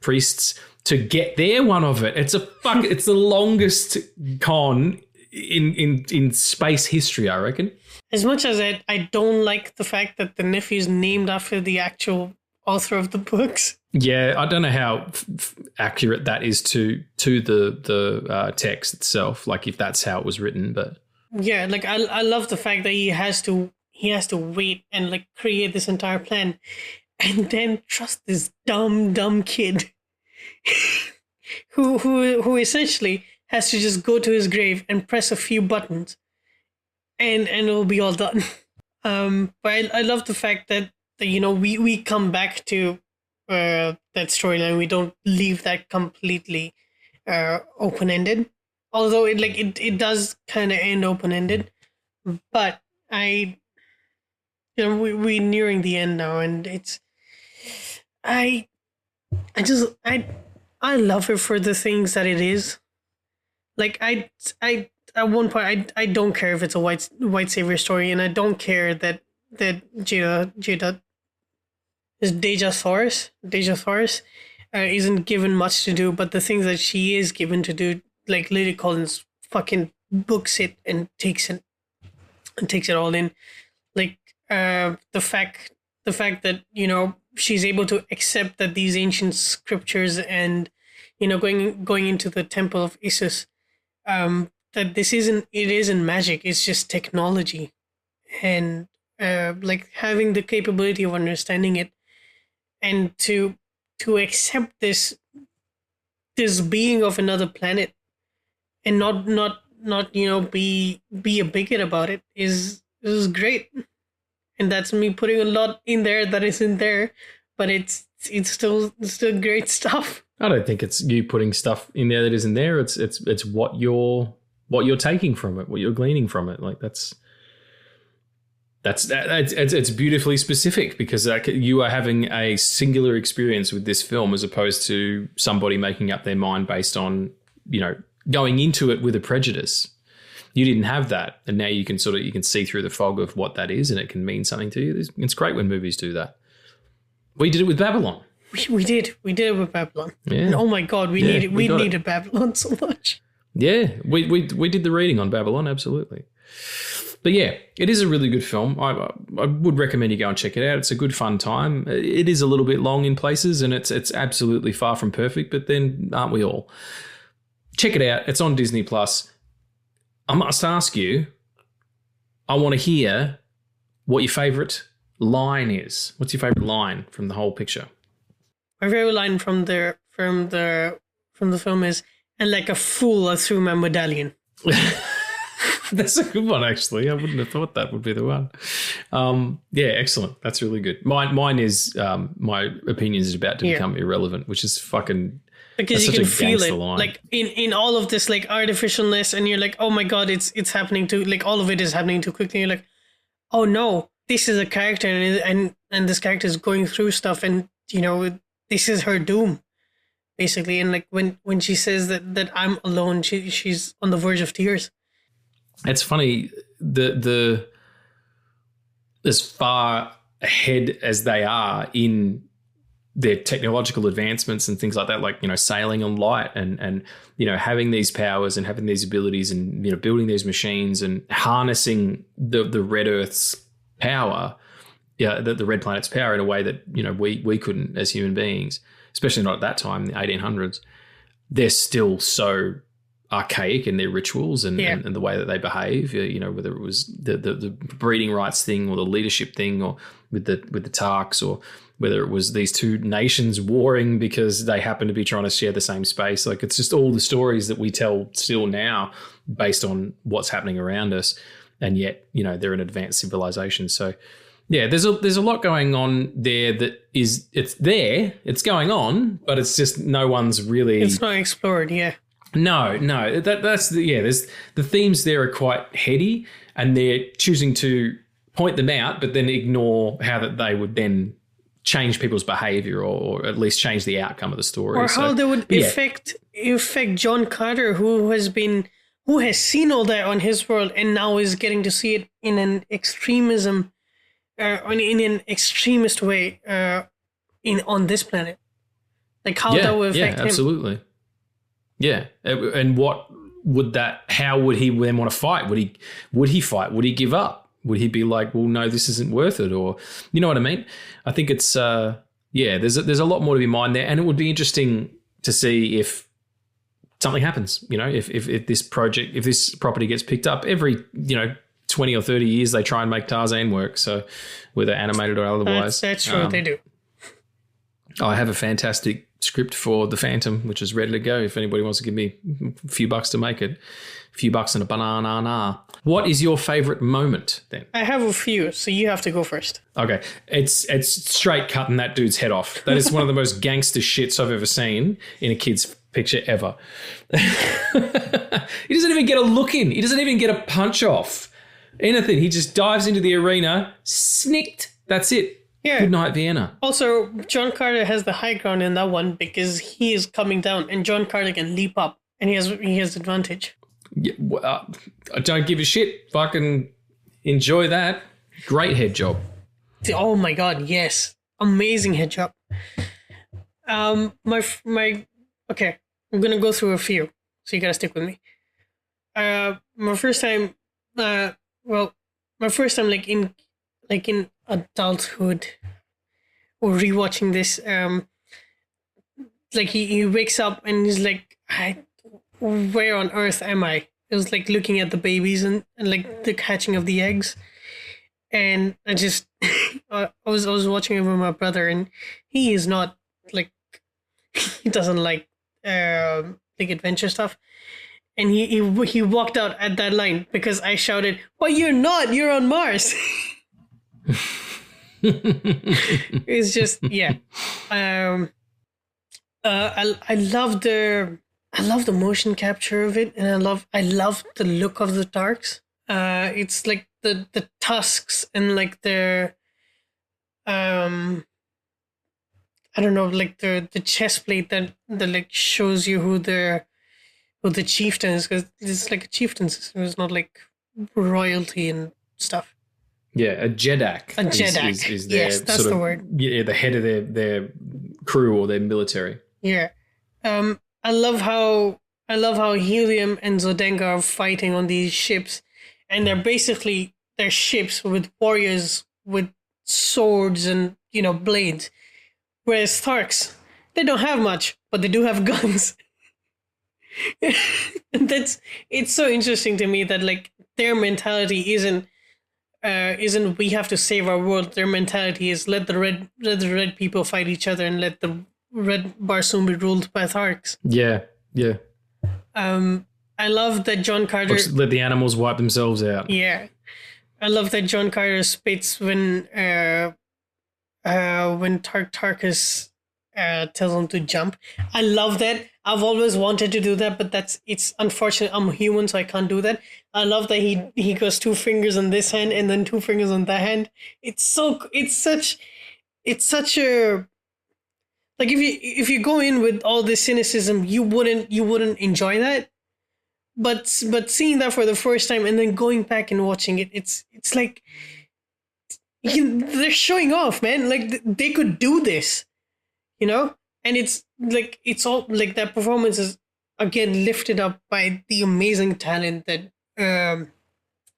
priests to get their one of it. It's it's the longest con in space history, I reckon. As much as I don't like the fact that the nephew's named after the actual author of the books. Yeah, I don't know how accurate that is to the text itself, like if that's how it was written, but yeah, like I love the fact that he has to wait and like create this entire plan and then trust this dumb kid who essentially has to just go to his grave and press a few buttons and it'll be all done. But I love the fact that we come back to that storyline. We don't leave that completely open-ended. Although it does kind of end open-ended. But we're nearing the end now, and I love it for the things that it is. Like I at one point I don't care if it's a white savior story, and I don't care that Jeddax is Deja isn't given much to do, but the things that she is given to do, like Lily Collins fucking books it and takes it all in. Like the fact that she's able to accept that these ancient scriptures and going into the temple of Isis, that it isn't magic, it's just technology, and like having the capability of understanding it and to accept this being of another planet and not be a bigot about it is great. And that's me putting a lot in there that isn't there, but it's still great stuff. I don't think it's you putting stuff in there that isn't there. It's what you're taking from it, what you're gleaning from it. Like it's beautifully specific because you are having a singular experience with this film as opposed to somebody making up their mind based on, going into it with a prejudice. You didn't have that. And now you can see through the fog of what that is and it can mean something to you. It's great when movies do that. We did it with Babylon. We did it with Babylon. Yeah. And oh my God, we needed Babylon so much. Yeah, we did the reading on Babylon, absolutely. But yeah, it is a really good film. I would recommend you go and check it out. It's a good fun time. It is a little bit long in places and it's absolutely far from perfect, but then aren't we all? Check it out. It's on Disney Plus. I must ask you, I want to hear what your favourite line is. What's your favourite line from the whole picture? My favourite line from the film is, "And like a fool, I threw my medallion." That's a good one, actually. I wouldn't have thought that would be the one. Yeah, excellent. That's really good. Mine is my opinions is about to become irrelevant, which is fucking... Because you can feel it, line. Like in all of this like artificialness, and you're like, oh my God, it's happening too. Like all of it is happening too quickly. You're like, oh no, this is a character, and this character is going through stuff, and this is her doom, basically. And like when she says that I'm alone, she's on the verge of tears. It's funny the as far ahead as they are in their technological advancements and things like that, like, sailing on light and having these powers and having these abilities and, building these machines and harnessing the red Earth's power, the red planet's power in a way that, we couldn't as human beings, especially not at that time, the 1800s. They're still so archaic in their rituals and the way that they behave. You know, whether it was the breeding rights thing or the leadership thing, or with the Tarkes, or whether it was these two nations warring because they happen to be trying to share the same space. Like, it's just all the stories that we tell still now based on what's happening around us. And yet, you know, they're an advanced civilization. So, yeah, there's a lot going on there it's going on, but it's just no one's really... It's not explored, yeah. No, there's the themes there are quite heady, and they're choosing to point them out, but then ignore how that they would then change people's behavior, or at least change the outcome of the story. Or how they would affect John Carter, who has seen all that on his world and now is getting to see it in an extremism, in an extremist way, on this planet. Like how that would affect him. Absolutely. Yeah, and how would he then want to fight? Would he fight? Would he give up? Would he be like, well, no, this isn't worth it? Or, you know what I mean? I think it's, there's a lot more to be mined there. And it would be interesting to see if something happens, you know, if this property gets picked up every, 20 or 30 years, they try and make Tarzan work. So whether animated or otherwise. That's true, they do. I have a fantastic script for The Phantom, which is ready to go. If anybody wants to give me a few bucks to make it, a few bucks and a banana. What is your favorite moment then? I have a few, so you have to go first. Okay. It's straight cutting that dude's head off. That is one of the most gangster shits I've ever seen in a kid's picture ever. He doesn't even get a look in. He doesn't even get a punch off. Anything. He just dives into the arena, snicked. That's it. Yeah. Good night, Vienna. Also, John Carter has the high ground in that one because he is coming down and John Carter can leap up and he has advantage. Yeah, I don't give a shit. Fucking enjoy that. Great head job. Oh my God, yes. Amazing head job. Okay, I'm going to go through a few, so you got to stick with me. My first time like in adulthood or rewatching this, like he wakes up and he's like, where on earth am I? It was like looking at the babies and like the hatching of the eggs. And I just, I was watching it with my brother and he is not like, he doesn't like adventure stuff. And he walked out at that line because I shouted, "Well, you're not, you're on Mars." It's just, yeah. I love the motion capture of it, and I love the look of the Tarkes. It's like the tusks and like their I don't know, like the chest plate that like shows you who the chieftain is, because it's like a chieftain system. It's not like royalty and stuff. Yeah, a Jeddax. Is their yes, that's the word. Yeah, the head of their crew or their military. Yeah, I love how Helium and Zodanga are fighting on these ships, and they're ships with warriors with swords and blades, whereas Tarkes, they don't have much, but they do have guns. It's so interesting to me that like their mentality isn't we have to save our world. Their mentality is let the red people fight each other and let the red Barsoom be ruled by Tarkes. Yeah. I love that John Carter... Or just let the animals wipe themselves out. Yeah. I love that John Carter spits when Tarkes tells him to jump. I love that. I've always wanted to do that, but it's unfortunate. I'm human, so I can't do that. I love that he goes 2 fingers on this hand and then 2 fingers on that hand. It's such a... Like if you go in with all this cynicism, you wouldn't enjoy that. But seeing that for the first time and then going back and watching it, it's like they're showing off, man. Like they could do this, And it's like it's all like that performance is again lifted up by the amazing talent that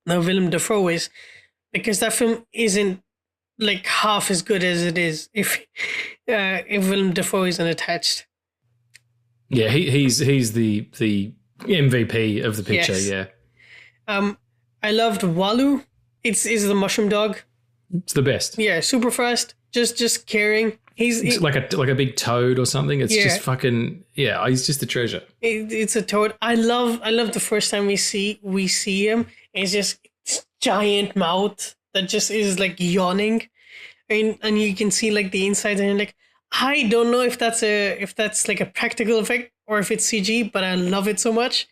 Willem Dafoe is, because that film isn't like half as good as it is if Willem Dafoe isn't attached. Yeah, he's the MVP of the picture, Yes. yeah. I loved Walu. It's the mushroom dog. It's the best. Yeah, super fast. Just caring. It's like a big toad or something. It's Yeah. just fucking, yeah, he's just a treasure. It's a toad. I love the first time we see him. It's just giant mouth that just is like yawning, and you can see like the inside, and like I don't know if that's like a practical effect or if it's CG, but I love it so much.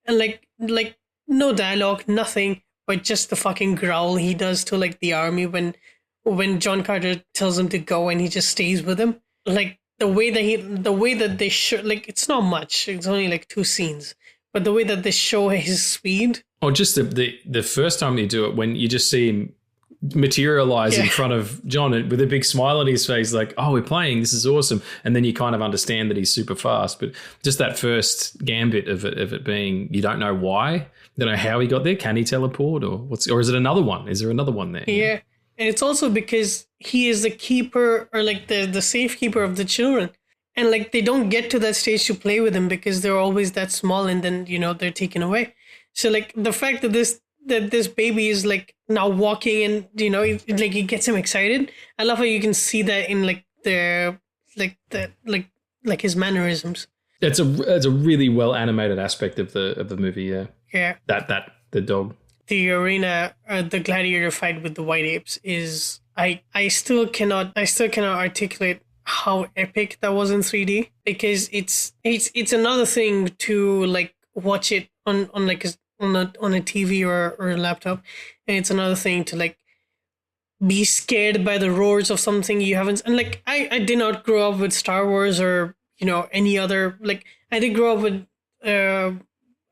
And like no dialogue, nothing, but just the fucking growl he does to like the army when John Carter tells him to go and he just stays with him. Like the way that they show, like it's not much. It's only like 2 scenes, but the way that they show his speed. Or just the first time you do it, when you just see him materialize in front of John with a big smile on his face, like, oh, we're playing, this is awesome. And then you kind of understand that he's super fast. But just that first gambit of it being, you don't know why, don't know how he got there. Can he teleport or is it another one? Is there another one there? Yeah. And it's also because he is the keeper, or like the safekeeper of the children. And like they don't get to that stage to play with him because they're always that small, and then, they're taken away. So like the fact that this baby is like now walking, and it gets him excited. I love how you can see that in like his mannerisms. It's a really well animated aspect of the movie, yeah. Yeah. That the dog. The arena, the gladiator fight with the white apes is I still cannot articulate how epic that was in 3D, because it's another thing to like watch it on a TV or a laptop, and it's another thing to like be scared by the roars of something you haven't. And like I did not grow up with Star Wars or any other, like I did grow up with the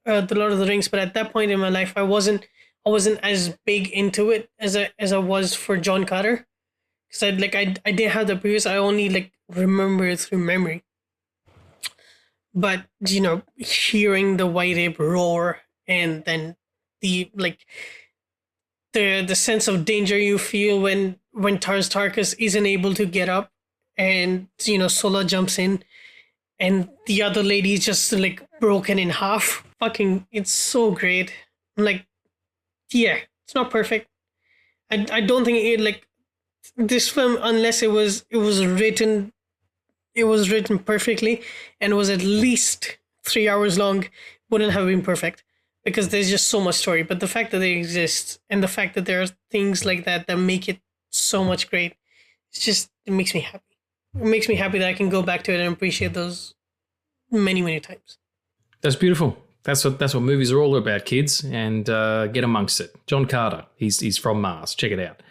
Lord of the Rings, but at that point in my life I wasn't as big into it as I was for John Carter, because I didn't have the previous. I only like remember it through memory. But hearing the white ape roar, and then the sense of danger you feel when Tarkes isn't able to get up, and Sola jumps in, and the other lady is just like broken in half. Fucking, it's so great. Like, yeah, it's not perfect. I don't think it, like, this film, unless it was written perfectly and was at least 3 hours long, wouldn't have been perfect, because there's just so much story. But the fact that they exist, and the fact that there are things like that make it so much great, it makes me happy. It makes me happy that I can go back to it and appreciate those many, many times. That's beautiful. That's what movies are all about, kids, and get amongst it. John Carter, he's from Mars. Check it out.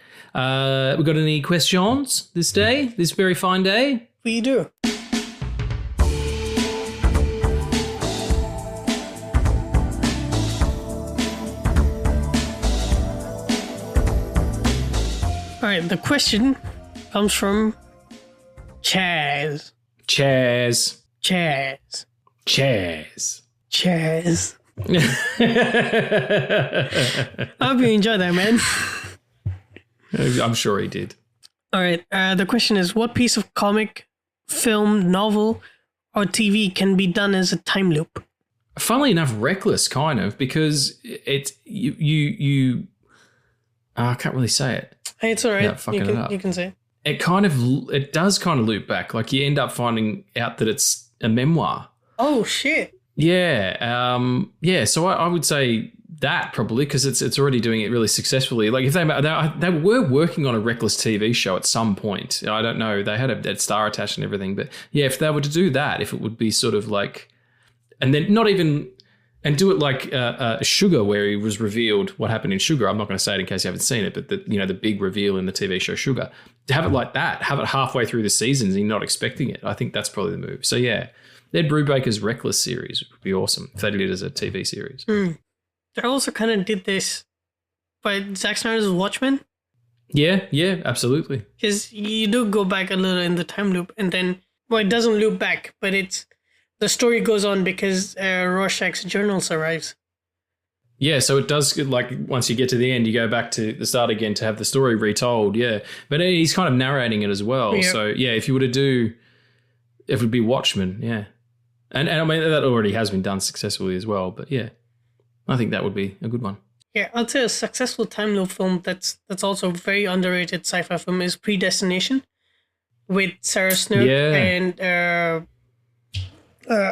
We got any questions this very fine day? We do. All right, the question comes from Chaz. Chaz. I hope you enjoyed that, man. I'm sure he did. All right. The question is, what piece of comic, film, novel, or TV can be done as a time loop? Funnily enough, Reckless, kind of, because it's you. I can't really say it. Hey, it's all right. You can say it. It does kind of loop back. Like you end up finding out that it's a memoir. Oh shit. Yeah. So I would say that probably, because it's already doing it really successfully. Like if they were working on a Reckless TV show at some point. I don't know. They had a star attached and everything, but yeah, if they were to do that, if it would be sort of like, and then not even, and do it like Sugar, where he was revealed what happened in Sugar. I'm not going to say it in case you haven't seen it, but the big reveal in the TV show Sugar. To have it like that, have it halfway through the seasons and you're not expecting it. I think that's probably the move. So yeah, Ed Brubaker's Reckless series would be awesome if they did it as a TV series. They also kind of did this by Zack Snyder's Watchmen. Yeah, absolutely. Because you do go back a little in the time loop, and then, well, it doesn't loop back, but the story goes on because Rorschach's journal arrives. Yeah, so it does, like, once you get to the end, you go back to the start again to have the story retold, yeah. But he's kind of narrating it as well. Yep. So, yeah, if you were to do, it would be Watchmen, yeah. And I mean, that already has been done successfully as well. But yeah, I think that would be a good one. Yeah, I'd say a successful time loop film that's also a very underrated sci-fi film is Predestination with Sarah Snook and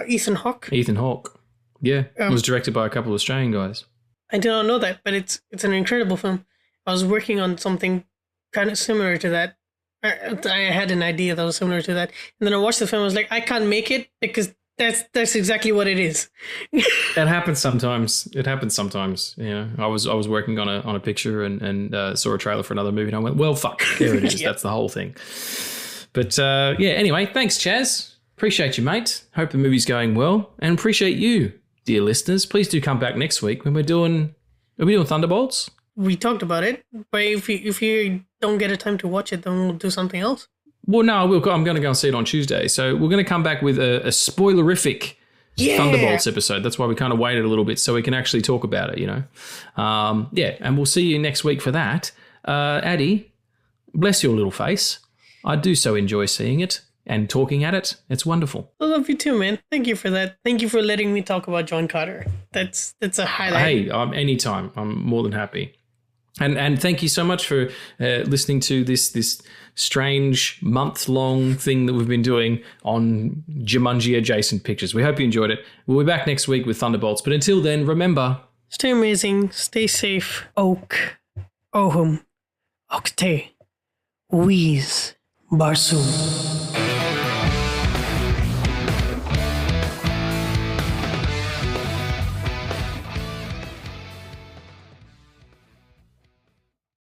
Ethan Hawke. Ethan Hawke. Yeah, it was directed by a couple of Australian guys. I did not know that, but it's an incredible film. I was working on something kind of similar to that. I had an idea that was similar to that. And then I watched the film. I was like, I can't make it because that's exactly what it is. It happens sometimes. You know, I was working on a picture and saw a trailer for another movie and I went, well, fuck, there it is. Yeah. That's the whole thing. But anyway, thanks, Chaz. Appreciate you, mate. Hope the movie's going well and appreciate you, dear listeners. Please do come back next week when are we doing Thunderbolts? We talked about it, but if you don't get a time to watch it, then we'll do something else. Well, no, I'm going to go and see it on Tuesday. So we're going to come back with a spoilerific Thunderbolts episode. That's why we kind of waited a little bit so we can actually talk about it, you know. And we'll see you next week for that. Addie, bless your little face. I do so enjoy seeing it and talking at it. It's wonderful. I love you too, man. Thank you for that. Thank you for letting me talk about John Carter. That's a highlight. Hey, anytime. I'm more than happy. And thank you so much for listening to this strange month-long thing that we've been doing on Jumanji-adjacent pictures. We hope you enjoyed it. We'll be back next week with Thunderbolts. But until then, remember... Stay amazing. Stay safe. Oak. Ohum. Octe. Wheeze. Barsoom.